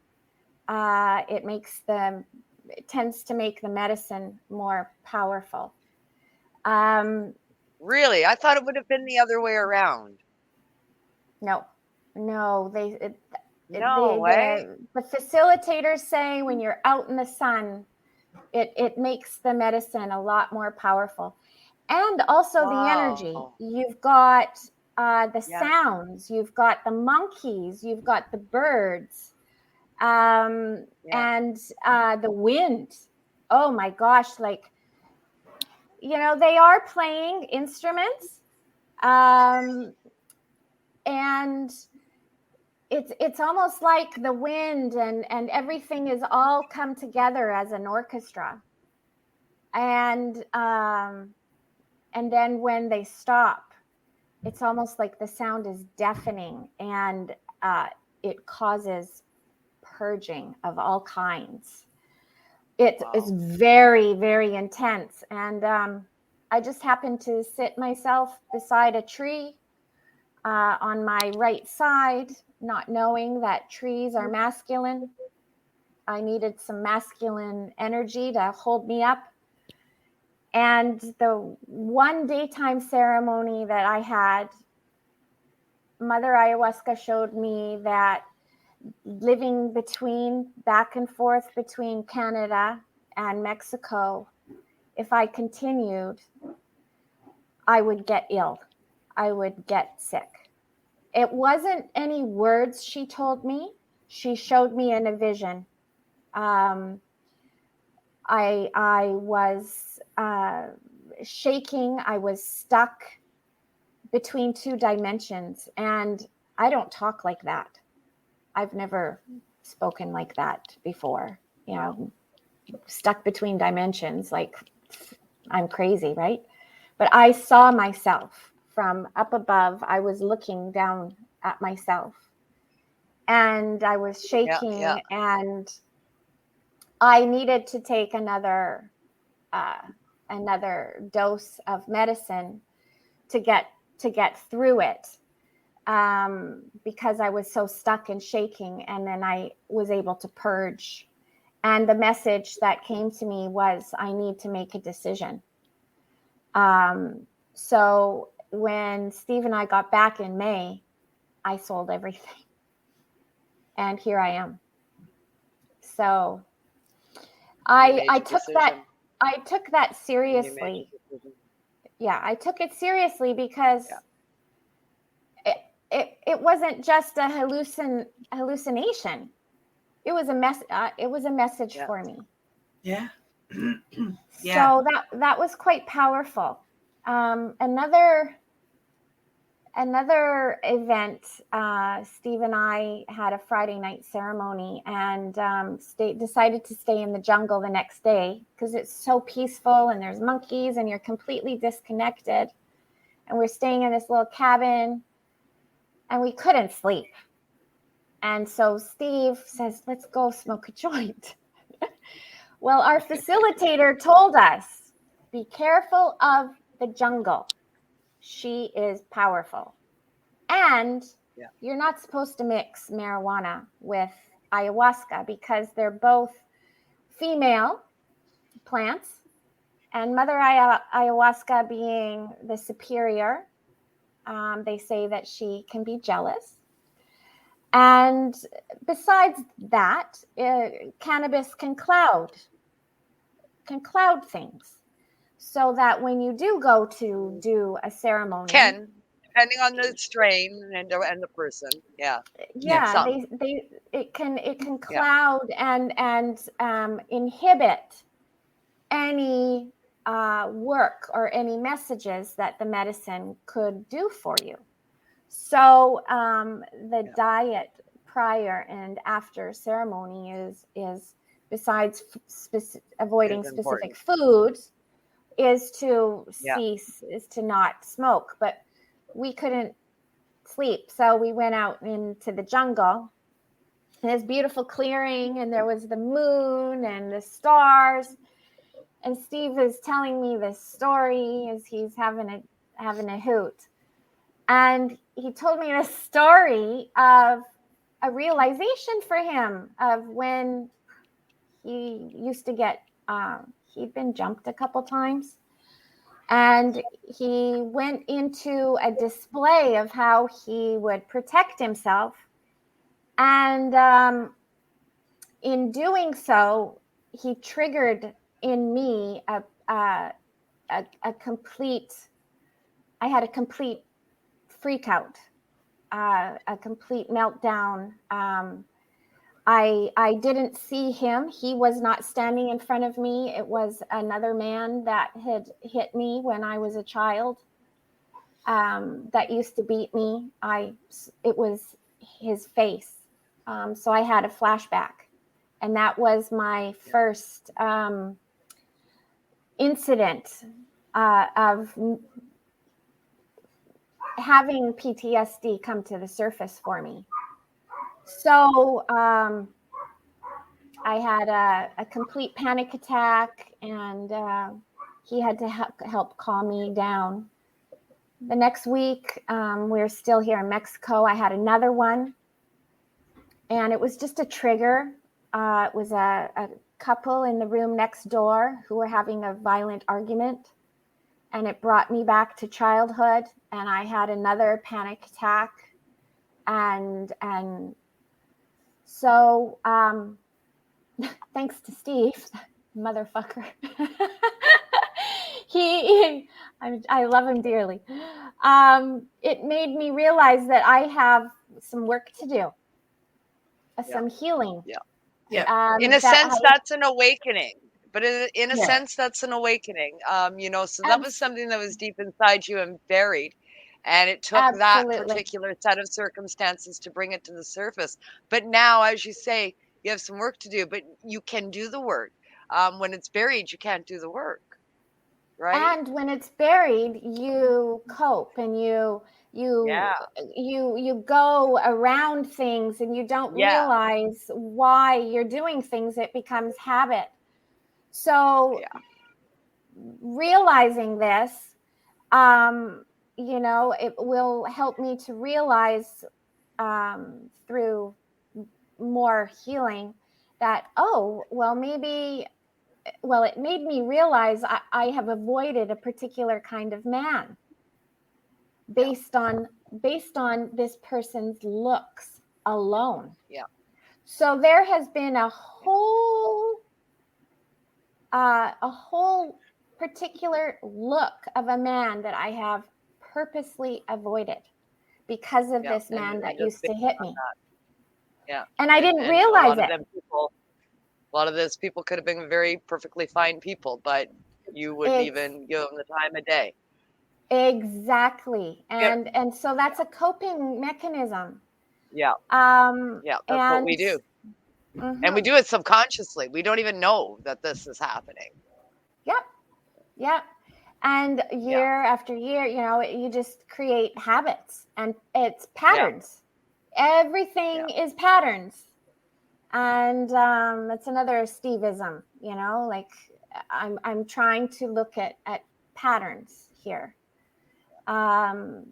It tends to make the medicine more powerful. Really? I thought it would have been the other way around. No, the facilitators say when you're out in the sun, it makes the medicine a lot more powerful. And also the energy. You've got the sounds, you've got the monkeys, you've got the birds, and the wind. Oh my gosh, they are playing instruments, and it's almost like the wind and everything is all come together as an orchestra. And then when they stop, it's almost like the sound is deafening, and it causes purging of all kinds. It is very, very intense. And I just happened to sit myself beside a tree on my right side, not knowing that trees are masculine. I needed some masculine energy to hold me up. And the one daytime ceremony that I had, Mother Ayahuasca showed me that living back and forth between Canada and Mexico, if I continued, I would get ill. I would get sick. It wasn't any words she told me. She showed me in a vision. I was shaking. I was stuck between two dimensions, and I don't talk like that. I've never spoken like that before. Stuck between dimensions, like I'm crazy, right? But I saw myself from up above. I was looking down at myself, and I was shaking, and I needed to take another dose of medicine to get through it, because I was so stuck and shaking. And then I was able to purge. And the message that came to me was, I need to make a decision. So when Steve and I got back in May, I sold everything. And here I am. So I took that seriously. Yeah, I took it seriously because it wasn't just a hallucination. It was a message for me. Yeah. So that was quite powerful. Another event, Steve and I had a Friday night ceremony, and decided to stay in the jungle the next day because it's so peaceful and there's monkeys and you're completely disconnected. And we're staying in this little cabin and we couldn't sleep. And so Steve says, let's go smoke a joint. Well, our facilitator told us, be careful of the jungle. She is powerful. And you're not supposed to mix marijuana with ayahuasca because they're both female plants. And Mother Ayahuasca being the superior, they say that she can be jealous. And besides that, cannabis can cloud things. So that when you do go to do a ceremony, depending on the strain and the person, it can cloud and inhibit any work or any messages that the medicine could do for you. So the diet prior and after ceremony is besides avoiding specific foods, is to cease, is to not smoke. But we couldn't sleep, so we went out into the jungle. And this beautiful clearing, and there was the moon and the stars. And Steve is telling me this story as he's having a hoot. And he told me this story of a realization for him of when he used to get, he'd been jumped a couple times. And he went into a display of how he would protect himself. And in doing so, he triggered in me I had a complete freak out, a complete meltdown. I didn't see him. He was not standing in front of me. It was another man that had hit me when I was a child, that used to beat me. It was his face. So I had a flashback. And that was my first incident of having PTSD come to the surface for me. So I had a complete panic attack, and he had to help calm me down. The next week, we're still here in Mexico. I had another one, and it was just a trigger. It was a couple in the room next door who were having a violent argument, and it brought me back to childhood, and I had another panic attack. And so thanks to Steve, motherfucker. I love him dearly. It made me realize that I have some work to do, some healing. Yeah. In a sense, that's an awakening. But in a sense, that's an awakening. So that was something that was deep inside you and buried. And it took that particular set of circumstances to bring it to the surface. But now, as you say, you have some work to do, but you can do the work. When it's buried, you can't do the work. Right. And when it's buried, you cope and you go around things and you don't realize why you're doing things. It becomes habit. So realizing this, it will help me to realize through more healing that, it made me realize I have avoided a particular kind of man based on this person's looks alone. Yeah. So there has been a whole particular look of a man that I have purposely avoided because of this man that used to hit me. Yeah. And I didn't realize it. A lot of those people could have been very perfectly fine people, but you wouldn't even give them the time of day. Exactly. And so that's a coping mechanism. Yeah. That's what we do. Mm-hmm. And we do it subconsciously. We don't even know that this is happening. Yep. And year after year, you just create habits, and it's patterns. Everything is patterns. And it's another Steveism, like I'm trying to look at patterns here. And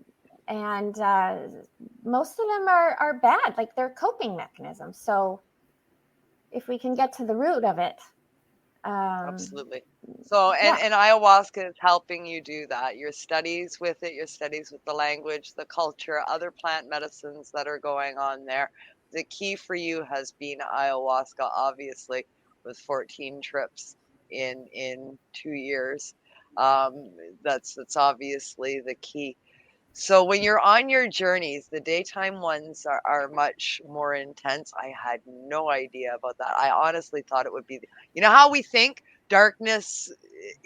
most of them are bad, like they're coping mechanisms. So if we can get to the root of it. Absolutely. So, and ayahuasca is helping you do that. Your studies with it, your studies with the language, the culture, other plant medicines that are going on there. The key for you has been ayahuasca, obviously, with 14 trips in 2 years. That's obviously the key. So when you're on your journeys, the daytime ones are much more intense. I had no idea about that. I honestly thought it would be, how we think darkness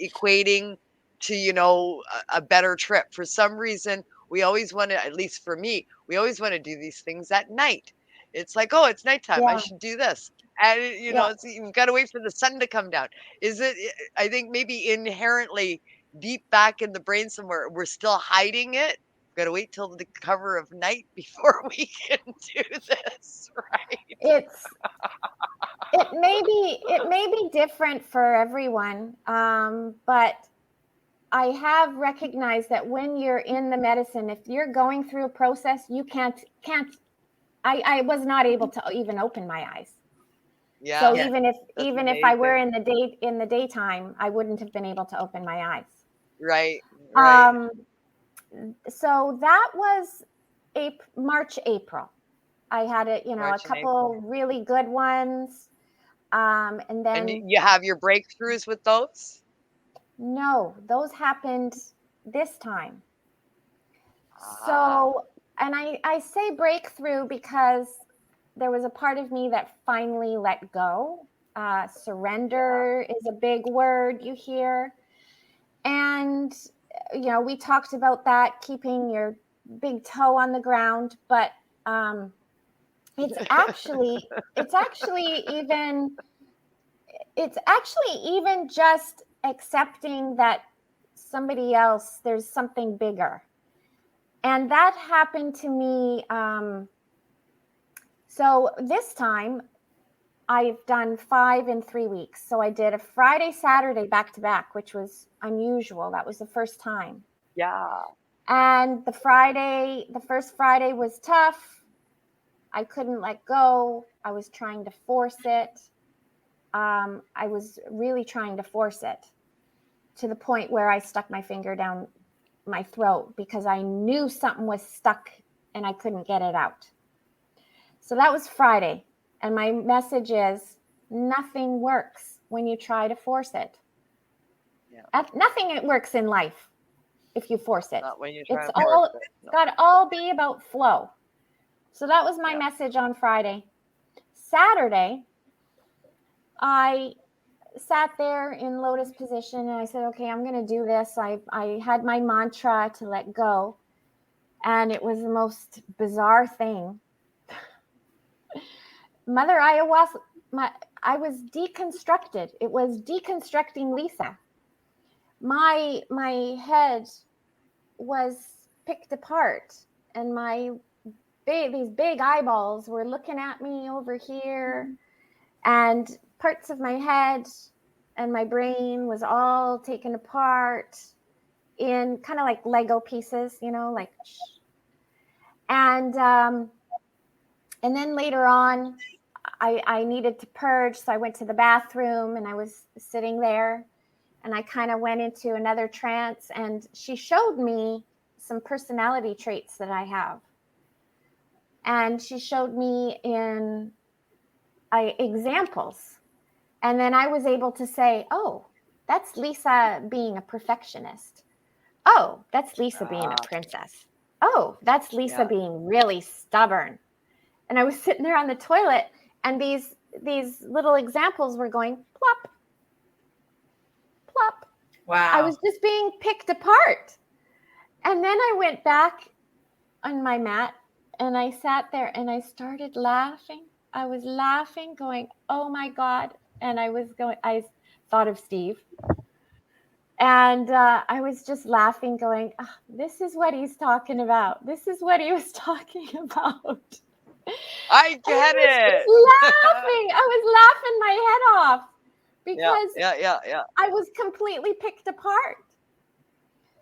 equating to, a better trip. For some reason, we always want to, at least for me, we always want to do these things at night. It's like, oh, it's nighttime. I should do this. And, you've got to wait for the sun to come down. I think maybe inherently deep back in the brain somewhere, we're still hiding it. Got to wait till the cover of night before we can do this, right? It may be different for everyone, but I have recognized that when you're in the medicine, if you're going through a process, you can't. I was not able to even open my eyes. Yeah. So even if I were in the daytime, I wouldn't have been able to open my eyes. Right. So that was March, April. I had a couple really good ones. And then you have your breakthroughs with those? No, those happened this time. So, and I say breakthrough because there was a part of me that finally let go. Surrender is a big word you hear. And we talked about that, keeping your big toe on the ground, but it's actually even just accepting that somebody else, there's something bigger. And that happened to me. So this time I've done 5 in 3 weeks. So I did a Friday, Saturday back to back, which was unusual. That was the first time. Yeah. And the first Friday was tough. I couldn't let go. I was trying to force it. I was really trying to force it to the point where I stuck my finger down my throat because I knew something was stuck and I couldn't get it out. So that was Friday. And my message is nothing works when you try to force it. Yeah. Nothing works in life if you force it. Not when you try It's to force it. It's got to all be about flow. So that was my message on Friday. Saturday, I sat there in lotus position and I said, okay, I'm going to do this. I had my mantra to let go. And it was the most bizarre thing. Mother Ayahuasca, I was deconstructed. It was deconstructing Lisa. My head was picked apart and these big eyeballs were looking at me over here, and parts of my head and my brain was all taken apart in kind of like Lego pieces, like. And then later on, I needed to purge, so I went to the bathroom and I was sitting there, and I kind of went into another trance, and she showed me some personality traits that I have. And she showed me in examples. And then I was able to say, oh, that's Lisa being a perfectionist. Oh, that's Lisa being a princess. Oh, that's Lisa being really stubborn. And I was sitting there on the toilet, and these little examples were going plop, plop. Wow. I was just being picked apart. And then I went back on my mat and I sat there and I started laughing. I was laughing, going, oh my God. And I thought of Steve. And I was just laughing, going, oh, this is what he's talking about. This is what he was talking about. I get it. I was laughing my head off because I was completely picked apart.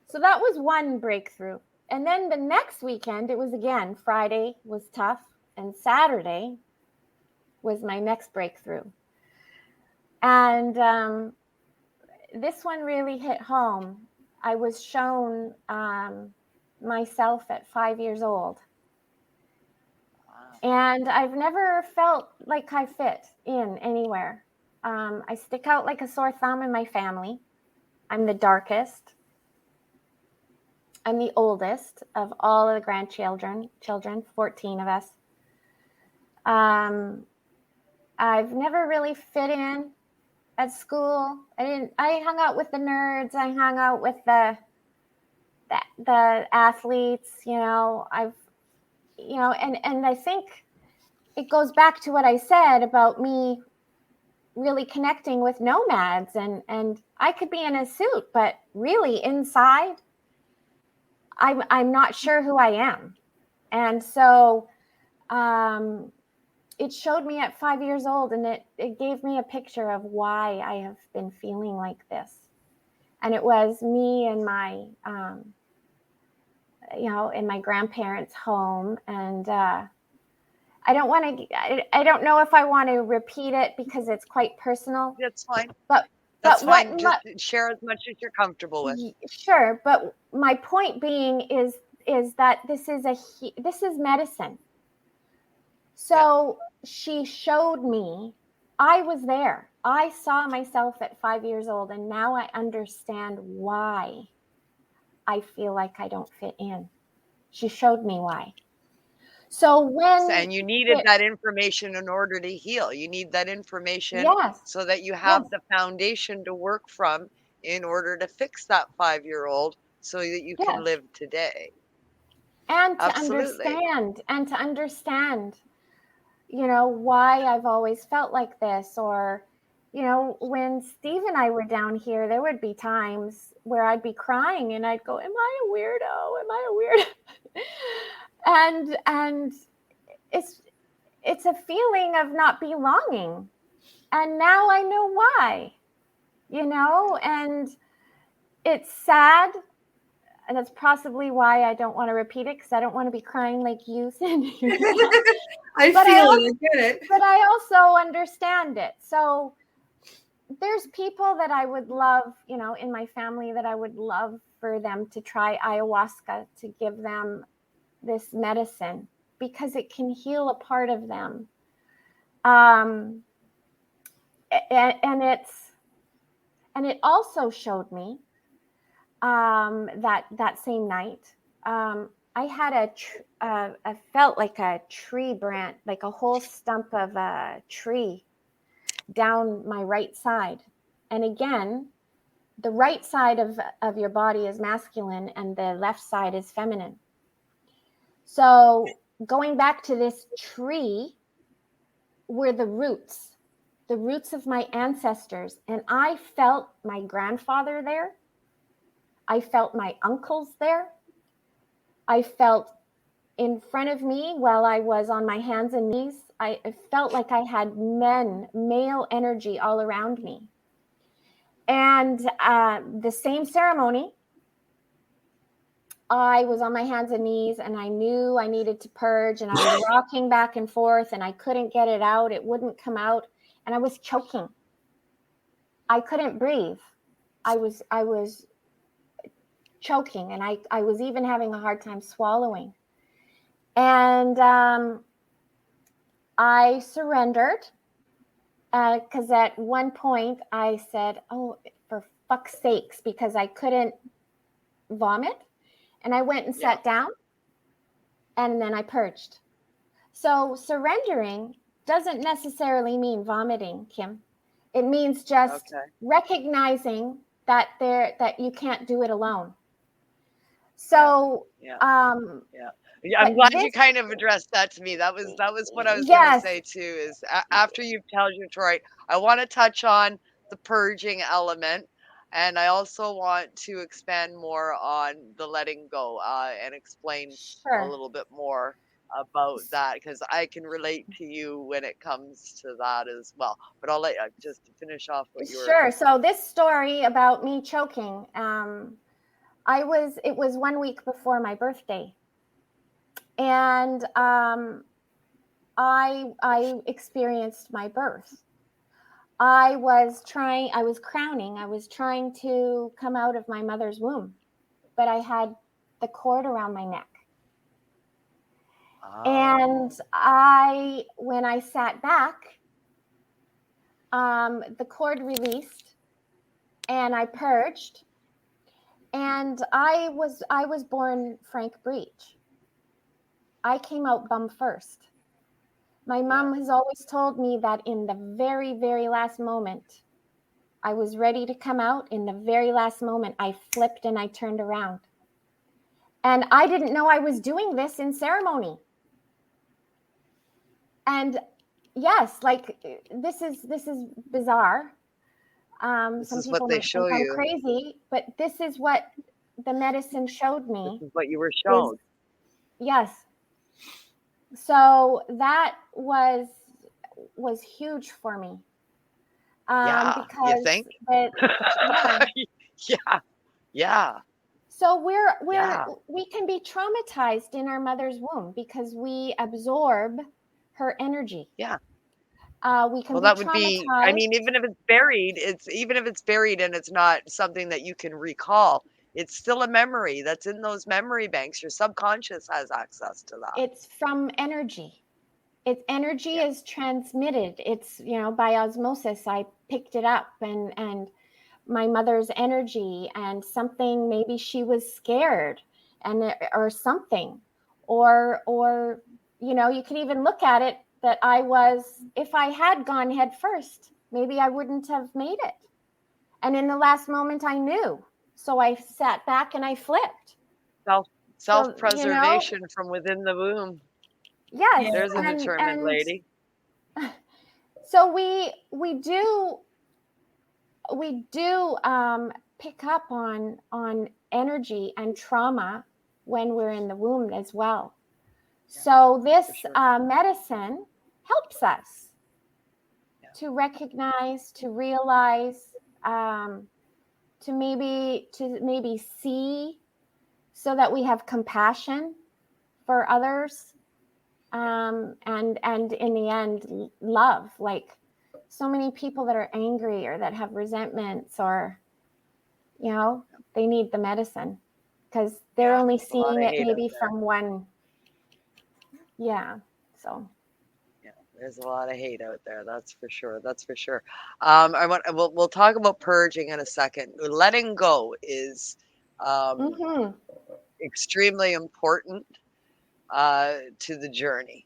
So that was one breakthrough. And then the next weekend, it was again, Friday was tough. And Saturday was my next breakthrough. And this one really hit home. I was shown myself at 5 years old. And I've never felt like I fit in anywhere. I stick out like a sore thumb in my family. I'm the darkest. I'm the oldest of all of the grandchildren, 14 of us. I've never really fit in at school. I hung out with the nerds. I hung out with the athletes, and I think it goes back to what I said about me really connecting with nomads, and I could be in a suit, but really inside, I'm not sure who I am. And so it showed me at 5 years old, and it gave me a picture of why I have been feeling like this. And it was me and my, in my grandparents' home. And I don't know if I want to repeat it because it's quite personal. That's fine. That's fine. Just share as much as you're comfortable with. Sure. But my point being is that this is medicine. So she showed me, I was there. I saw myself at 5 years old, and now I understand why I feel like I don't fit in. She showed me why. So and you needed that information in order to heal. You need that information so that you have the foundation to work from in order to fix that 5-year-old so that you can live today. And to understand, why I've always felt like this. Or, when Steve and I were down here, there would be times where I'd be crying and I'd go, am I a weirdo? Am I a weirdo? And it's a feeling of not belonging. And now I know why, and it's sad. And that's possibly why I don't want to repeat it, because I don't want to be crying like you, Cindy. I get it. But I also understand it. So there's people that I would love, in my family that I would love for them to try ayahuasca, to give them this medicine because it can heal a part of them. And it also showed me that same night, I had I felt like a tree branch, like a whole stump of a tree down my right side. And again, the right side of your body is masculine and the left side is feminine. So going back to this tree were the roots of my ancestors. And I felt my grandfather there. I felt my uncles there. I felt in front of me while I was on my hands and knees. I felt like I had male energy all around me. And the same ceremony, I was on my hands and knees and I knew I needed to purge, and I was rocking back and forth and I couldn't get it out. It wouldn't come out and I was choking. I couldn't breathe. I was choking, and I was even having a hard time swallowing. And I surrendered because at one point I said, oh, for fuck's sakes, because I couldn't vomit. And I went and sat down, and then I purged. So surrendering doesn't necessarily mean vomiting, Kim. It means just recognizing that you can't do it alone. So I'm glad you kind of addressed that to me. That was what I was going to say too. Is after you tell your story, I want to touch on the purging element, and I also want to expand more on the letting go and explain a little bit more about that, because I can relate to you when it comes to that as well. But I'll let you just finish off what you were. Sure. So this story about me choking, it was 1 week before my birthday. And I experienced my birth. I was crowning. I was trying to come out of my mother's womb, but I had the cord around my neck. And when I sat back, the cord released and I purged. And I was born Frank Breach. I came out bum first. My mom has always told me that in the very, very last moment, I was ready to come out. In the very last moment, I flipped and I turned around. And I didn't know I was doing this in ceremony. And yes, like this is bizarre. Some people might think I'm crazy, but this is what the medicine showed me. This is what you were shown. Yes. So that was huge for me. Because you think? Yeah. So we can be traumatized in our mother's womb because we absorb her energy. Yeah. We can. Well, that would be. I mean, even if it's buried and it's not something that you can recall, it's still a memory that's in those memory banks. Your subconscious has access to that. It's from energy. Its energy is transmitted. It's, by osmosis. I picked it up, and my mother's energy, and something, maybe she was scared or something, or you can even look at it that if I had gone head first, maybe I wouldn't have made it. And in the last moment I knew. So I sat back and I flipped. Self-preservation from within the womb. Yes. There's a determined lady. So we do pick up on energy and trauma when we're in the womb as well. So this medicine helps us to recognize, to realize, to maybe see, so that we have compassion for others, and in the end, love. Like so many people that are angry or that have resentments, or, you know, they need the medicine because they're only there's a lot seeing of it hate out maybe there. from one. Yeah. So. Yeah, there's a lot of hate out there. That's for sure. That's for sure. We'll talk about purging in a second. Letting go is extremely important to the journey,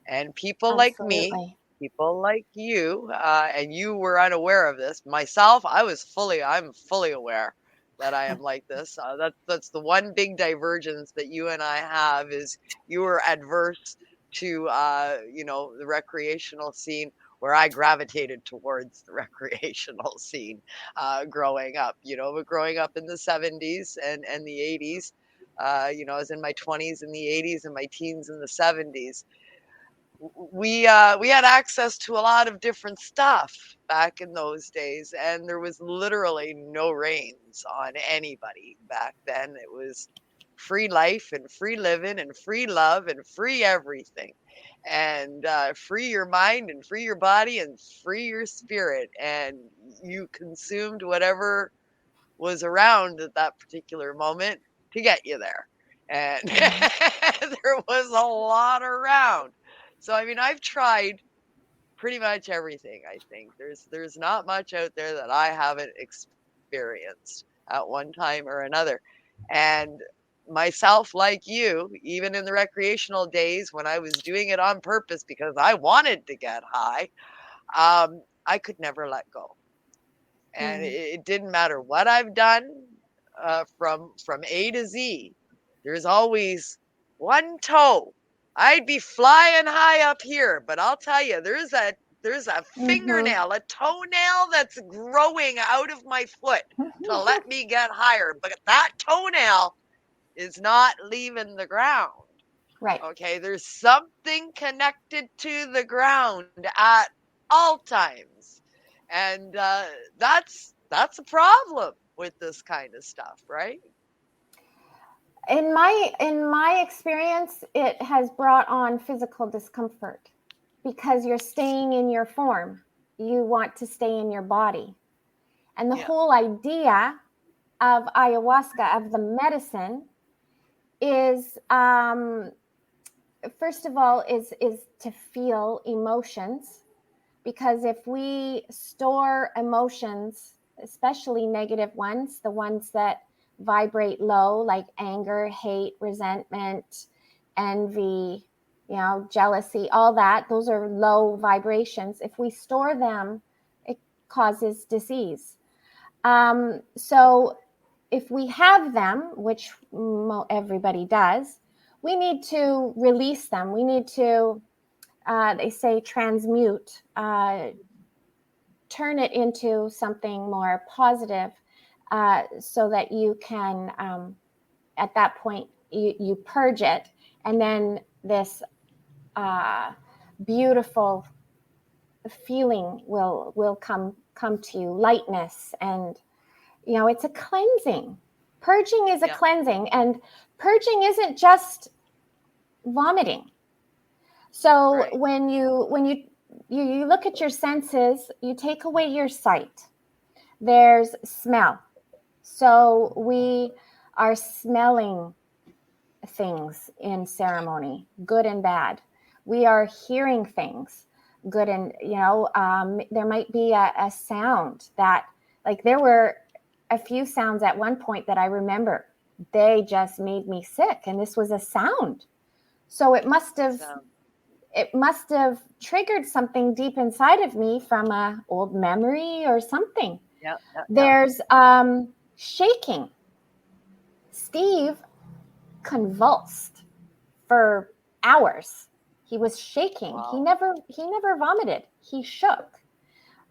and people like me, Absolutely. people like you, and you were unaware of this. Myself, I'm fully aware that I am like this. That's the one big divergence that you and I have, is you were adverse to the recreational scene, where I gravitated towards the recreational scene growing up. But growing up in the 70s and the 80s, I was in my 20s in the 80s and my teens in the 70s. We had access to a lot of different stuff back in those days, and there was literally no reins on anybody back then. It was free life and free living and free love and free everything, and free your mind and free your body and free your spirit, and you consumed whatever was around at that particular moment to get you there. And there was a lot around. So, I mean, I've tried pretty much everything. I think there's not much out there that I haven't experienced at one time or another. And myself, like you, even in the recreational days when I was doing it on purpose because I wanted to get high, I could never let go. And it didn't matter what I've done from A to Z. There's always one toe. I'd be flying high up here, but I'll tell you, there's a fingernail, a toenail that's growing out of my foot to let me get higher. But that toenail is not leaving the ground. Right. Okay, there's something connected to the ground at all times. And that's a problem with this kind of stuff, right? In my experience, it has brought on physical discomfort because you're staying in your form. You want to stay in your body. And the whole idea of ayahuasca, of the medicine, is first of all is to feel emotions, because if we store emotions, especially negative ones, the ones that vibrate low, like anger, hate, resentment, envy, jealousy, all that, those are low vibrations. If we store them, it causes disease. So if we have them, which everybody does, we need to release them. We need to, they say, transmute, turn it into something more positive, so that you can, at that point, you purge it, and then this beautiful feeling will come to you, lightness, and it's a cleansing. Purging is a cleansing, and purging isn't just vomiting. So when you look at your senses, you take away your sight. There's smell. So we are smelling things in ceremony, good and bad. We are hearing things, good and, there might be a sound that, like, there were a few sounds at one point that I remember, they just made me sick. And this was a sound. So it must have triggered something deep inside of me from an old memory or something. There's shaking. Steve convulsed for hours. He was shaking. Wow. He never vomited. He shook.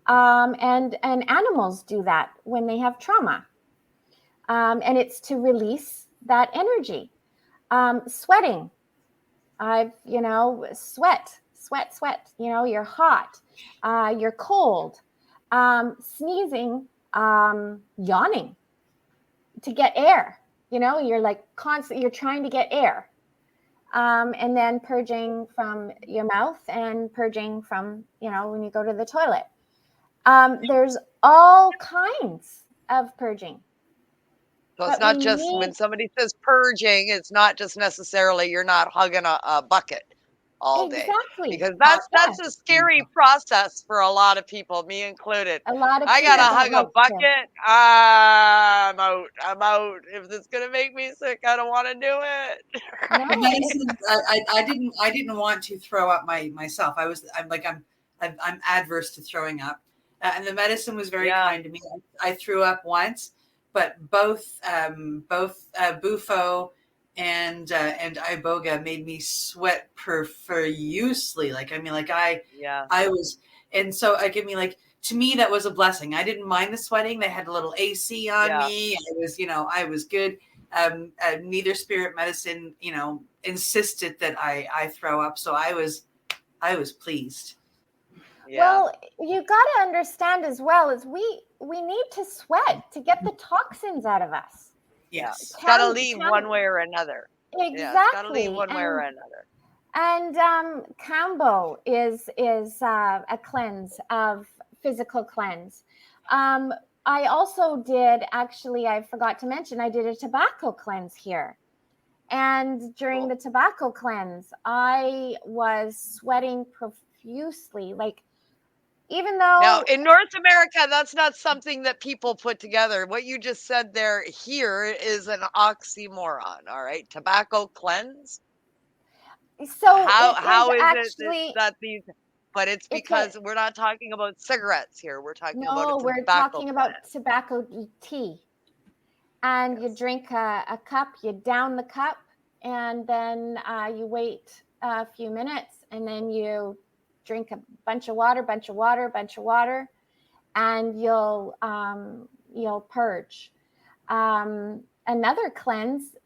And animals do that when they have trauma. And it's to release that energy. Sweating. Sweat. You're hot. You're cold. Sneezing, yawning to get air. You're like constantly, you're trying to get air. And then purging from your mouth and purging from, when you go to the toilet. There's all kinds of purging. So it's not just when somebody says purging, it's not just necessarily you're not hugging a bucket all day. Exactly. Because that's a scary process for a lot of people, me included. A lot of I people gotta hug don't a bucket. I'm out. If it's gonna make me sick, I don't want to do it. The medicine, I didn't want to throw up myself. I'm adverse to throwing up, and the medicine was very kind to me. I threw up once, but both Bufo and Iboga made me sweat profusely. I was, and so to me that was a blessing. I didn't mind the sweating. They had a little AC on me. I was good. Neither spirit medicine, insisted that I throw up. So I was pleased. Yeah. Well, you got to understand as well as we need to sweat to get the toxins out of us. Yes. It's got to leave one way or another. Exactly. Yeah, it's got to leave one way or another. And Kambo is a cleanse of physical cleanse. I also did, actually, I forgot to mention, I did a tobacco cleanse here. And during the tobacco cleanse, I was sweating profusely, even though... Now, in North America, that's not something that people put together. What you just said there here is an oxymoron, all right? Tobacco cleanse? So how is actually, it that these... But it's because we're not talking about cigarettes here. We're talking about a tobacco we're talking about tobacco tea. And you drink a cup, you down the cup, and then you wait a few minutes, and then you drink a bunch of water, and you'll purge. Another cleanse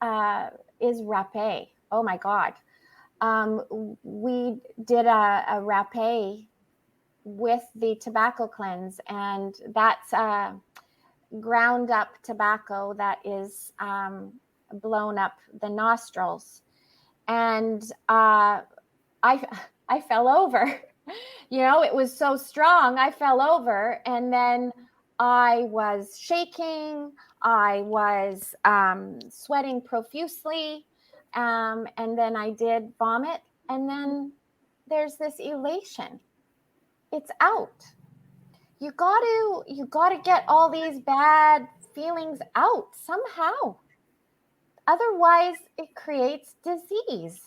is rapé. Oh my God. We did a rapé with the tobacco cleanse, and that's ground up tobacco that is blown up the nostrils. And I fell over. It was so strong. I fell over, and then I was shaking. I was sweating profusely, and then I did vomit. And then there's this elation. It's out. You got to get all these bad feelings out somehow. Otherwise, it creates disease.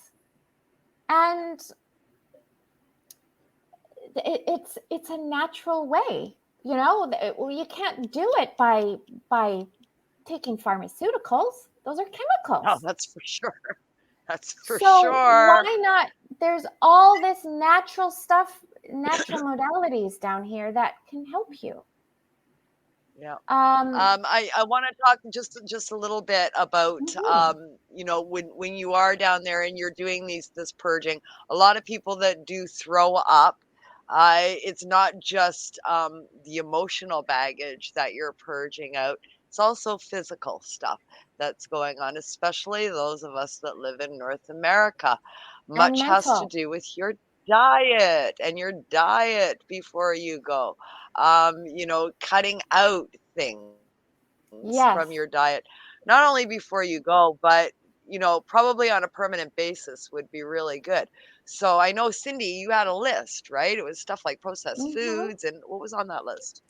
And it's a natural way. You can't do it by taking pharmaceuticals. Those are chemicals. Oh, that's for sure. That's for so sure. Why not? There's all this natural stuff, natural modalities down here that can help you. Yeah. I want to talk just a little bit about when you are down there and you're doing this purging. A lot of people that do throw up, it's not just the emotional baggage that you're purging out. It's also physical stuff that's going on, especially those of us that live in North America. Much has to do with your diet before you go. Cutting out things from your diet, not only before you go, but probably on a permanent basis would be really good. So I know, Cindy, you had a list, right? It was stuff like processed foods, and what was on that list?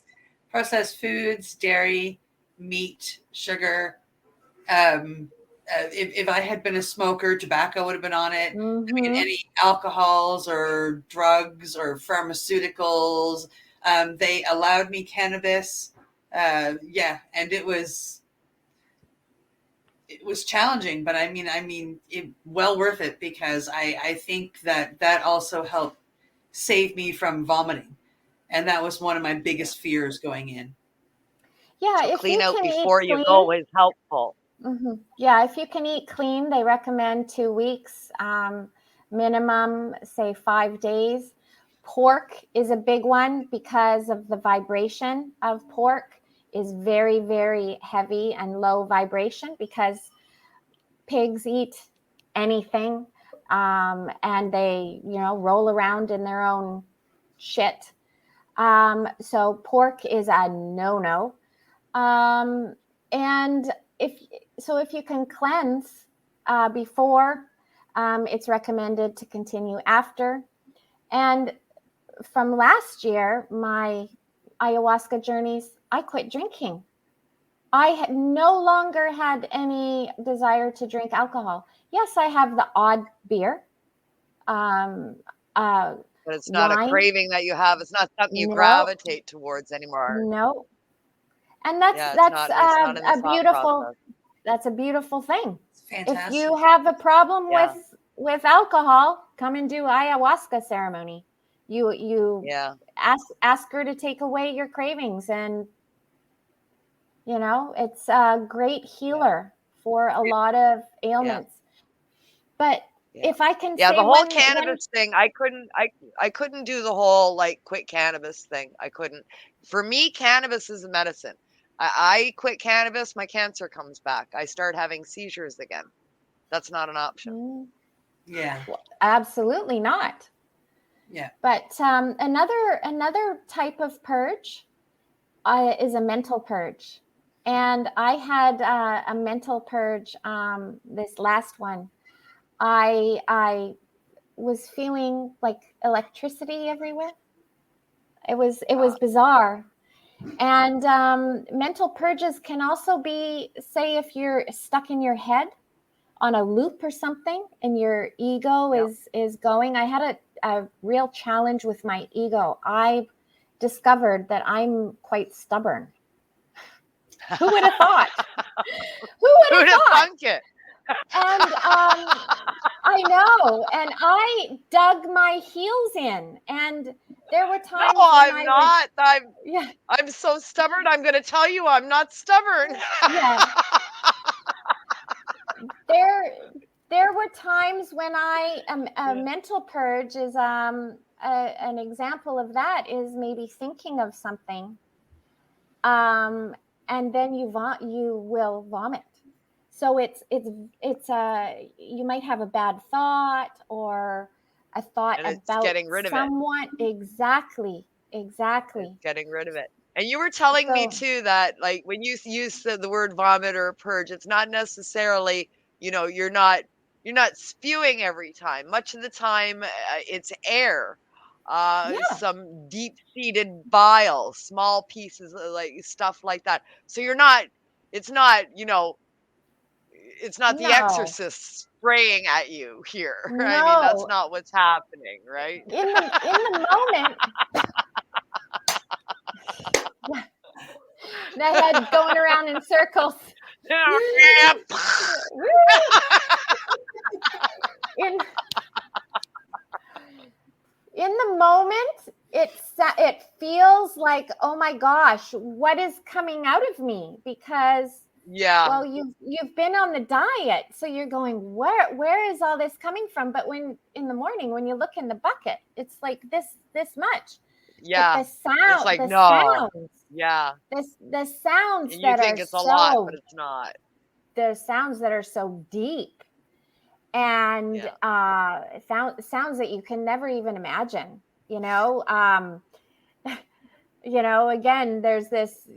Processed foods, dairy, meat, sugar. If I had been a smoker, tobacco would have been on it. I mean, any alcohols or drugs or pharmaceuticals. They allowed me cannabis. And it was challenging, but I mean, well worth it, because I think that also helped save me from vomiting. And that was one of my biggest fears going in. Yeah, so clean out before you go is helpful. Yeah, if you can eat clean, they recommend 2 weeks, minimum, say 5 days. Pork is a big one because of the vibration of pork is very, very heavy and low vibration, because pigs eat anything, and they, roll around in their own shit. So pork is a no-no. And if you can cleanse before, it's recommended to continue after. And from last year, my ayahuasca journeys, I quit drinking. I had no longer had any desire to drink alcohol. Yes, I have the odd beer. But it's not wine. a craving that you have. It's not something you No. gravitate towards anymore. No. And that's Yeah, it's not in the a thought beautiful process. That's a beautiful thing. Fantastic. If you have a problem Yeah. with alcohol, come and do ayahuasca ceremony. You Yeah. ask her to take away your cravings, and it's a great healer for a lot of ailments. But if I can say the whole when cannabis thing, I couldn't do the whole like quit cannabis thing. I couldn't. For me, cannabis is a medicine. I quit cannabis, my cancer comes back. I start having seizures again. That's not an option. Yeah. Absolutely not. Yeah. But another type of purge is a mental purge. And I had a mental purge this last one. I was feeling like electricity everywhere. It was bizarre. And mental purges can also be, say, if you're stuck in your head on a loop or something and your ego is going. I had a real challenge with my ego. I discovered that I'm quite stubborn. Who would have thought? Who would have thunk it? And I know. And I dug my heels in. And there were times No, I'm not. I'm so stubborn. I'm going to tell you I'm not stubborn. Yeah. There were times when a mental purge is an example of that is maybe thinking of something, and then you will vomit. So it's you might have a bad thought or a thought about getting rid of someone. Exactly. It's getting rid of it. And you were telling me too that like when you use the word vomit or purge, it's not necessarily, you're not spewing every time. Much of the time it's air, some deep-seated bile, small pieces of like stuff like that. So it's not The Exorcist spraying at you here. No. I mean, that's not what's happening, right? In the moment. The head going around in circles. In the moment, it feels like, oh my gosh, what is coming out of me? Because well, you've been on the diet, so you're going, where is all this coming from? But when in the morning, when you look in the bucket, it's like this much. Yeah. But the sound, it's like, the no. sounds. Yeah. The sounds and that you think are it's a lot, but it's not. The sounds that are so deep and sounds that you can never even imagine, again, there's this,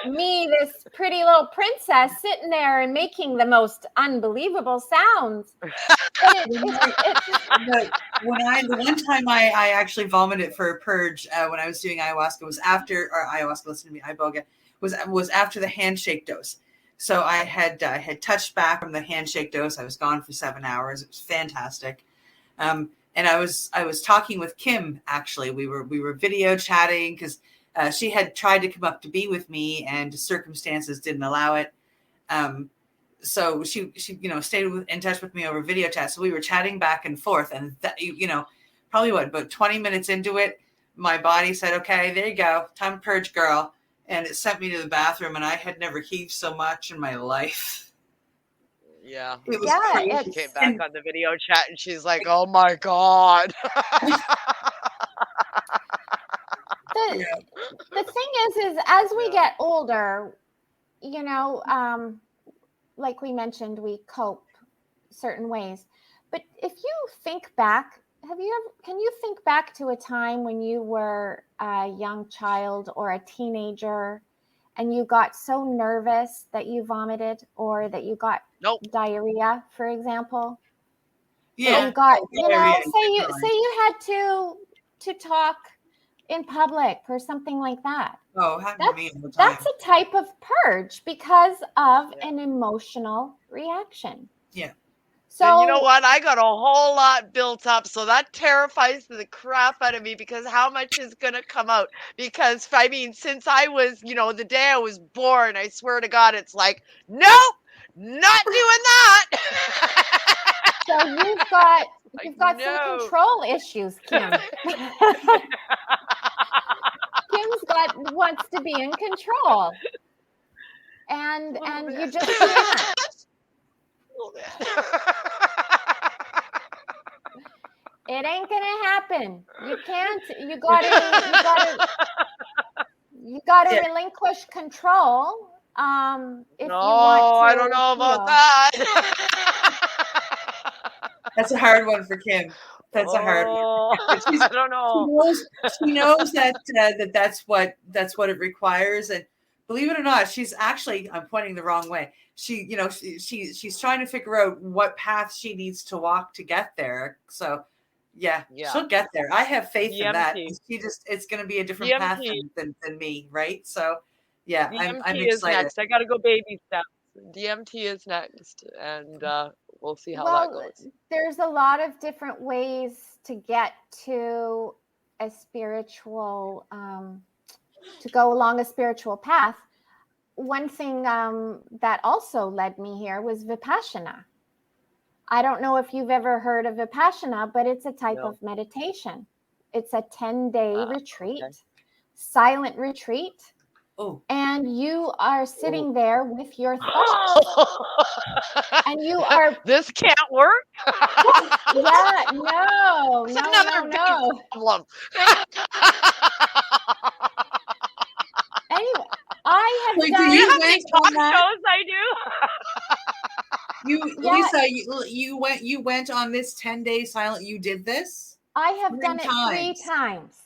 me, this pretty little princess sitting there and making the most unbelievable sounds. The one time I actually vomited for a purge when I was doing ayahuasca was after, or ayahuasca, listen to me, iboga, was after the handshake dose. So I had touched back from the handshake dose. I was gone for 7 hours. It was fantastic. And I was talking with Kim, actually. We were video chatting because she had tried to come up to be with me and circumstances didn't allow it. So she stayed in touch with me over video chat. So we were chatting back and forth, and that, probably about 20 minutes into it, my body said, "Okay, there you go, time to purge, girl," and it sent me to the bathroom. And I had never heaved so much in my life. Yeah, it was crazy. She came back on the video chat, and she's like, "Oh my god." The thing is as we get older, like we mentioned, we cope certain ways. But if you think back can you think back to a time when you were a young child or a teenager and you got so nervous that you vomited or that you got diarrhea, for example? Yeah. You got, say you had to talk in public or something like that. Oh, happened to me all the time. That's a type of purge because of an emotional reaction. Yeah. So, and you know what? I got a whole lot built up. So that terrifies the crap out of me because how much is going to come out? Because, I mean, since I was, the day I was born, I swear to God, it's like, nope, not doing that. So you've got some control issues, Kim. Kim's wants to be in control. And you just can't. It ain't gonna happen. You can't. You gotta relinquish control. If you want to. I don't know about that. That's a hard one for Kim. That's a hard one. I don't know. She knows that that's what it requires, and believe it or not, she's actually. I'm pointing the wrong way. She's trying to figure out what path she needs to walk to get there. So, yeah. She'll get there. I have faith in that. It's going to be a different path than me, right? So, yeah, DMT I'm is excited. next. I got to go baby steps. DMT is next, and we'll see how that goes. There's a lot of different ways to get to a spiritual, to go along a spiritual path. One thing that also led me here was Vipassana. I don't know if you've ever heard of Vipassana, but it's a type of meditation. It's a 10-day retreat, silent retreat. Oh. And you are sitting there with your thoughts. And you are... This can't work? Yeah, no. Problem. Anyway, I have Wait, done... do you how many talk shows I do? Lisa, you went on this 10-day silent. You did this? I have done it 3 times.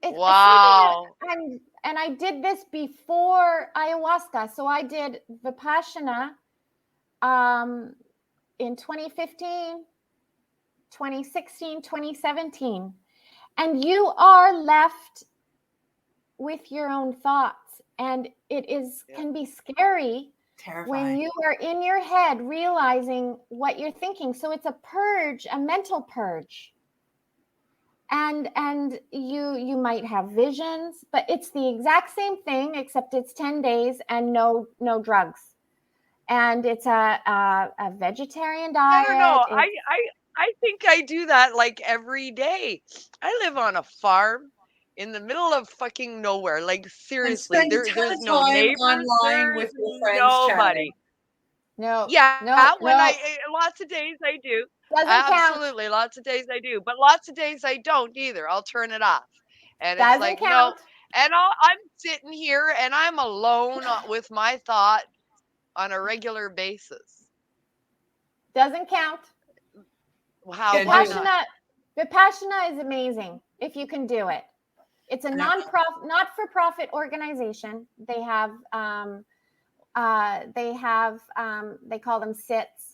Wow. And I did this before ayahuasca. So I did Vipassana in 2015, 2016, 2017. And you are left with your own thoughts. And it can be scary. Terrifying. When you are in your head realizing what you're thinking. So it's a purge, a mental purge. And you might have visions, but it's the exact same thing, except it's 10 days and no drugs. And it's a vegetarian diet. I don't know. I think I do that like every day. I live on a farm in the middle of fucking nowhere. Like seriously, there's no neighbors online with your friends. Nobody. No. Yeah. No. Lots of days I do. Doesn't Absolutely, count. lots of days I do, but lots of days I don't either. I'll turn it off, and Doesn't it's like count. no. And I'm sitting here and I'm alone with my thought on a regular basis. Doesn't count. How? Vipassana is amazing if you can do it. It's a not-for-profit organization. They have they call them SITs.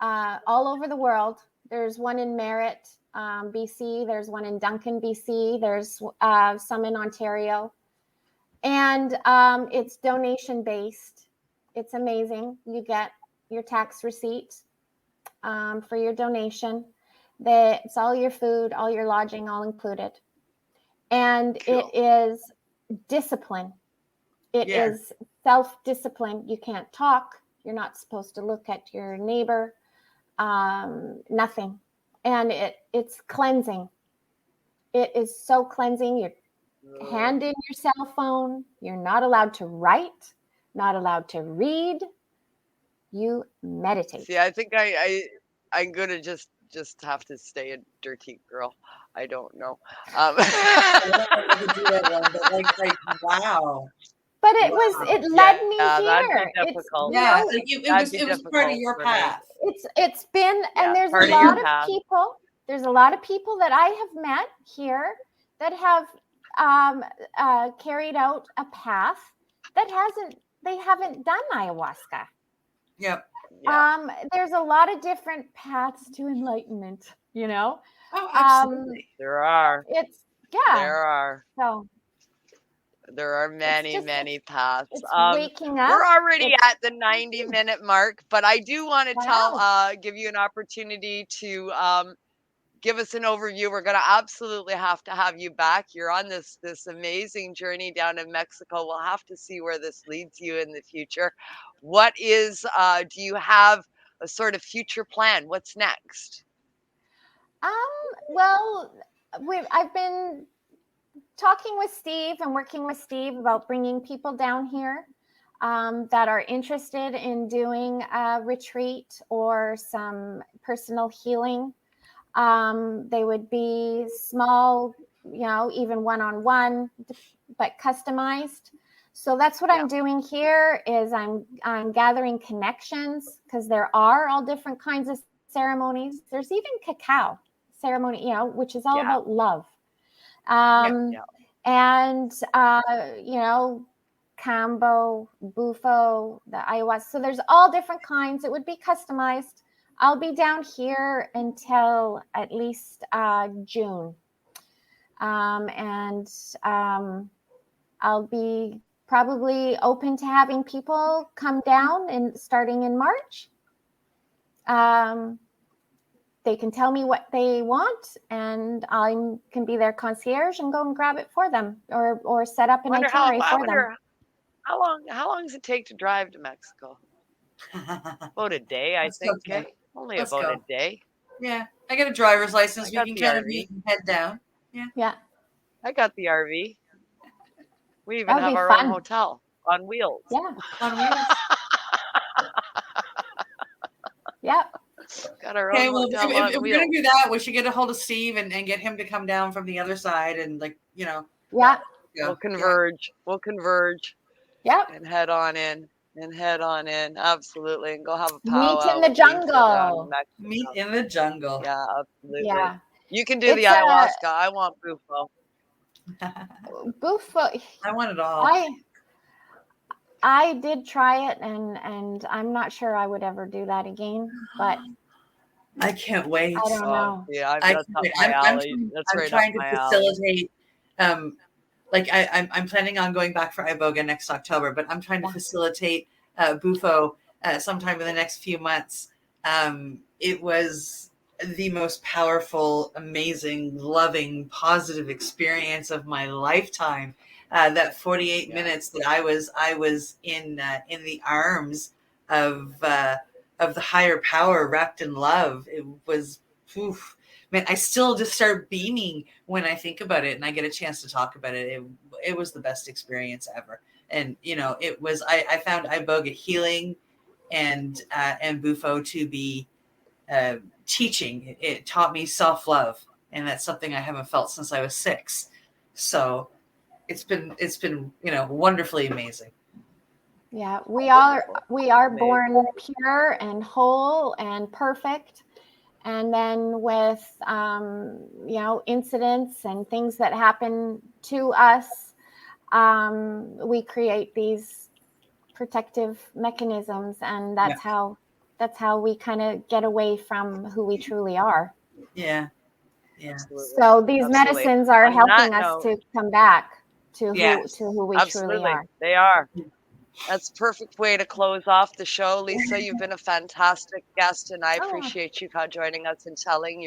All over the world. There's one in Merritt, BC. There's one in Duncan, BC. There's some in Ontario. And it's donation-based. It's amazing. You get your tax receipt for your donation. It's all your food, all your lodging, all included. And It is discipline. It is self-discipline. You can't talk. You're not supposed to look at your neighbor. Nothing. And it's cleansing. It is so cleansing. You're hand in your cell phone. You're not allowed to write, not allowed to read. You meditate. See, I think I'm gonna just have to stay a dirty girl. I don't know. Wow. But it led me here. It was part of your path. It's been, and there's a lot of people there's a lot of people that I have met here that have carried out a path that they haven't done ayahuasca. Yep. There's a lot of different paths to enlightenment, you know. Oh, absolutely. There are. There are. So there are many paths. It's waking up. We're already at the 90-minute mark, but I do want to give you an opportunity to give us an overview. We're going to absolutely have to have you back. You're on this amazing journey down in Mexico. We'll have to see where this leads you in the future. What is, do you have a sort of future plan? What's next? Well, I've been talking with Steve and working with Steve about bringing people down here that are interested in doing a retreat or some personal healing. They would be small, even one-on-one, but customized. So that's what I'm doing here is I'm gathering connections, because there are all different kinds of ceremonies. There's even cacao ceremony, which is all about love. And, Cambo, Bufo, the ayahuasca. So there's all different kinds. It would be customized. I'll be down here until at least June. And I'll be probably open to having people come down and starting in March. They can tell me what they want, and I can be their concierge and go and grab it for them, or set up an itinerary for them. How long does it take to drive to Mexico? About a day, I think. Okay. Only about a day. Yeah, I got a driver's license. We can kind of meet and head down. Yeah. I got the RV. We even have our own hotel on wheels. Yeah, on wheels. Yep. Got our own hotel on wheels. If we're gonna do that, we should get a hold of Steve and get him to come down from the other side and Yeah. We'll converge. We'll converge. Yep. And head on in. Absolutely. And go have a powwow. Meet in the jungle. Meet in the jungle. Yeah, absolutely. Yeah. You can do the ayahuasca. I want Bufo. Bufo. I want it all. I did try it, and I'm not sure I would ever do that again, but I can't wait. I don't know. Yeah, that's up my alley. I'm trying to facilitate. I'm planning on going back for Iboga next October, but I'm trying to facilitate Bufo sometime in the next few months. It was the most powerful, amazing, loving, positive experience of my lifetime. That 48 minutes that I was in the arms of the higher power, wrapped in love. It was, man, I still just start beaming when I think about it, and I get a chance to talk about it. It was the best experience ever. And it was. I found Iboga healing, and Bufo to be teaching. It taught me self-love, and that's something I haven't felt since I was 6. So it's been wonderfully amazing. Yeah, we are born pure and whole and perfect, and then with incidents and things that happen to us, we create these protective mechanisms, and that's how we kind of get away from who we truly are. Yeah. So these medicines are helping us to come back to who we truly are. They are. That's a perfect way to close off the show. Lisa, you've been a fantastic guest, and I appreciate you joining us and telling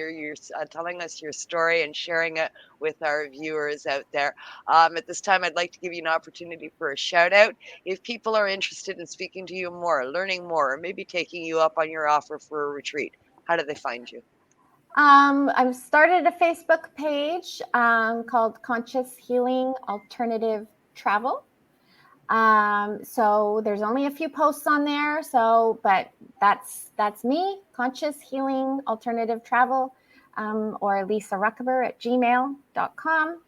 telling us your story and sharing it with our viewers out there. At this time, I'd like to give you an opportunity for a shout out. If people are interested in speaking to you more, learning more, or maybe taking you up on your offer for a retreat, how do they find you? I've started a Facebook page called Conscious Healing Alternative Travel. So there's only a few posts on there. But that's me, Conscious Healing Alternative Travel, or Lisa Ruckaber at gmail.com.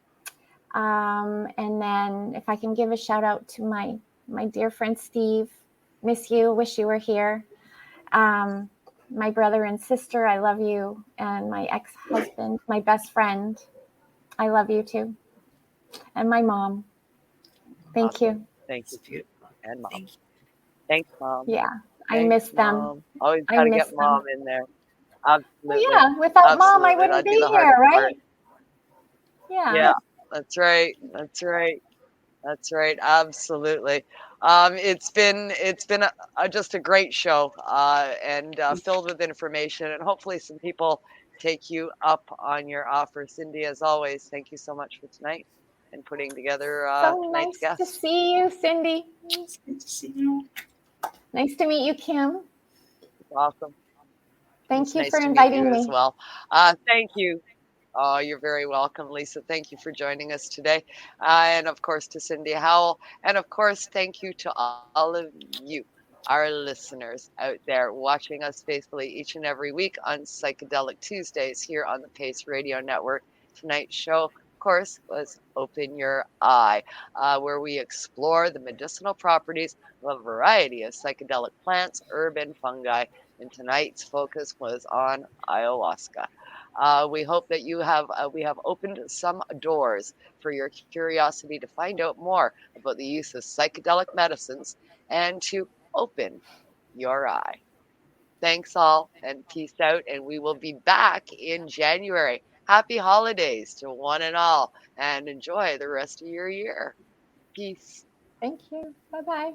And then if I can give a shout out to my dear friend Steve, miss you, wish you were here. my brother and sister, I love you. And my ex-husband, my best friend, I love you too. And my mom. Thank Awesome. you. Thank you. And Mom. Thanks, Mom. Yeah, I Thanks, miss them. Mom. Always I got to miss get Mom in there. Absolutely. Well, yeah, without Mom, I Absolutely. wouldn't That'd be the here, hardest right? part. Yeah. That's right. That's right. Absolutely. It's been just a great show, and filled with information, and hopefully some people take you up on your offer. Cindy, as always, thank you so much for tonight and putting together So tonight's nice to guest. see you, Cindy. It's good to see you. Nice to meet you, Kim. Awesome. Thank It's you nice for to meet inviting you me. as well. Thank you. Oh, you're very welcome, Lisa. Thank you for joining us today. And of course, to Cindy Howell. And of course, thank you to all of you, our listeners out there, watching us faithfully each and every week on Psychedelic Tuesdays here on the Pace Radio Network. Tonight's show, of course, was Open Your Eye, where we explore the medicinal properties of a variety of psychedelic plants, herb, and fungi. And tonight's focus was on ayahuasca. We hope that we have opened some doors for your curiosity to find out more about the use of psychedelic medicines and to open your eye. Thanks all, and peace out, and we will be back in January. Happy holidays to one and all, and enjoy the rest of your year. Peace. Thank you. Bye-bye.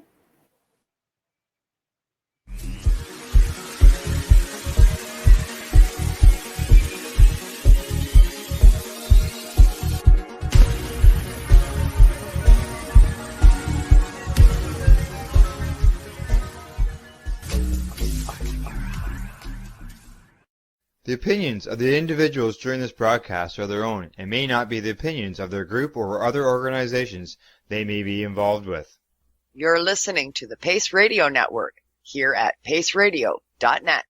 The opinions of the individuals during this broadcast are their own and may not be the opinions of their group or other organizations they may be involved with. You're listening to the Pace Radio Network here at paceradio.net.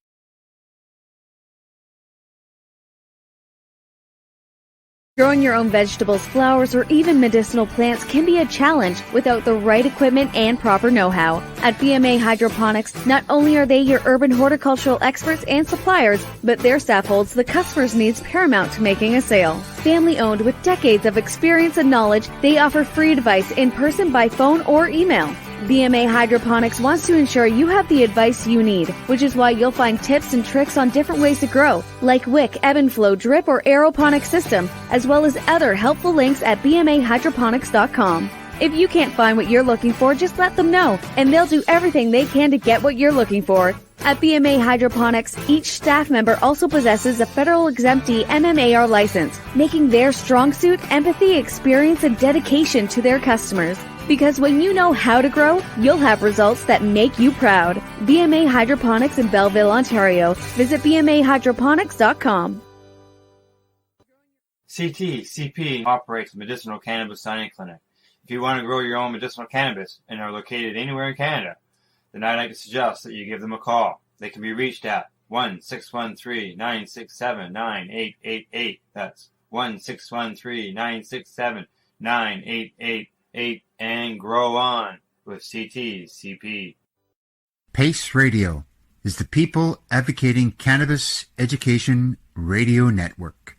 Growing your own vegetables, flowers, or even medicinal plants can be a challenge without the right equipment and proper know-how. At BMA Hydroponics, not only are they your urban horticultural experts and suppliers, but their staff holds the customer's needs paramount to making a sale. Family-owned with decades of experience and knowledge, they offer free advice in person, by phone, or email. BMA Hydroponics wants to ensure you have the advice you need, which is why you'll find tips and tricks on different ways to grow, like wick, ebb and flow, drip, or aeroponic system, as well as other helpful links at bmahydroponics.com. If you can't find what you're looking for, just let them know, and they'll do everything they can to get what you're looking for. At BMA Hydroponics, each staff member also possesses a federal exemptee MMAR license, making their strong suit empathy, experience, and dedication to their customers. Because when you know how to grow, you'll have results that make you proud. BMA Hydroponics in Belleville, Ontario. Visit bmahydroponics.com. CP operates a medicinal cannabis signing clinic. If you want to grow your own medicinal cannabis and are located anywhere in Canada, then I'd like to suggest that you give them a call. They can be reached at 1-613-967-9888. That's 1-613-967-9888. And grow on with CP. Pace Radio is the people advocating cannabis education radio network.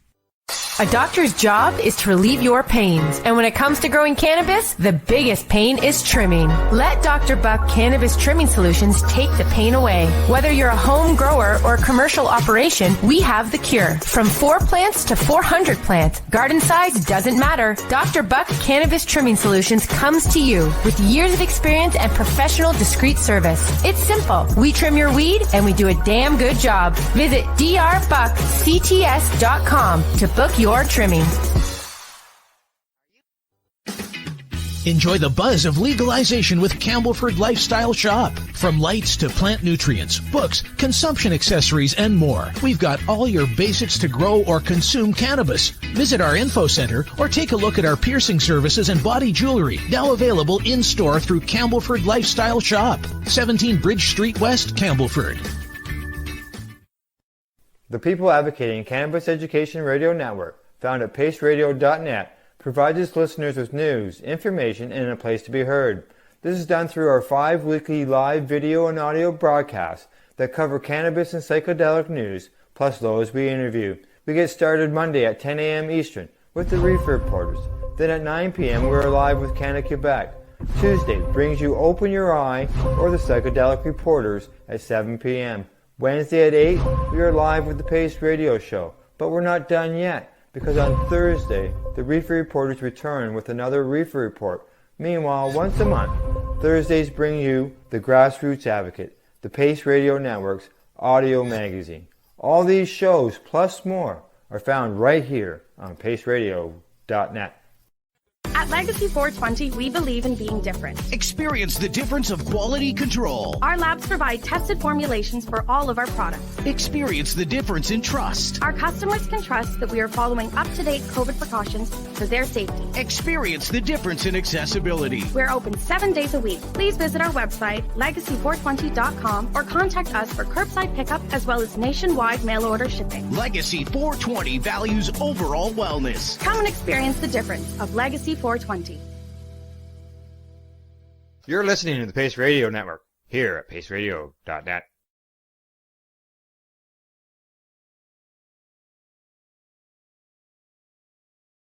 A doctor's job is to relieve your pains. And when it comes to growing cannabis, the biggest pain is trimming. Let Dr. Buck Cannabis Trimming Solutions take the pain away. Whether you're a home grower or a commercial operation, we have the cure. From 4 plants to 400 plants, garden size doesn't matter. Dr. Buck Cannabis Trimming Solutions comes to you with years of experience and professional discreet service. It's simple. We trim your weed and we do a damn good job. Visit drbuckcts.com to book your trimming. Enjoy the buzz of legalization with Campbellford Lifestyle Shop. From lights to plant nutrients, books, consumption accessories, and more, we've got all your basics to grow or consume cannabis. Visit our info center or take a look at our piercing services and body jewelry, now available in-store through Campbellford Lifestyle Shop, 17 Bridge Street West, Campbellford. The People Advocating Cannabis Education Radio Network, found at paceradio.net, provides its listeners with news, information, and a place to be heard. This is done through our 5 weekly live video and audio broadcasts that cover cannabis and psychedelic news, plus those we interview. We get started Monday at 10 a.m. Eastern with the Reefer Reporters. Then at 9 p.m. we're live with Canada Quebec. Tuesday brings you Open Your Eye or the Psychedelic Reporters at 7 p.m. Wednesday at 8, we are live with the Pace Radio Show. But we're not done yet, because on Thursday, the Reefer Reporters return with another Reefer Report. Meanwhile, once a month, Thursdays bring you the Grassroots Advocate, the Pace Radio Network's audio magazine. All these shows, plus more, are found right here on paceradio.net. At Legacy 420, we believe in being different. Experience the difference of quality control. Our labs provide tested formulations for all of our products. Experience the difference in trust. Our customers can trust that we are following up-to-date COVID precautions for their safety. Experience the difference in accessibility. We're open 7 days a week. Please visit our website, legacy420.com, or contact us for curbside pickup as well as nationwide mail order shipping. Legacy 420 values overall wellness. Come and experience the difference of Legacy 420. You're listening to the Pace Radio Network here at paceradio.net.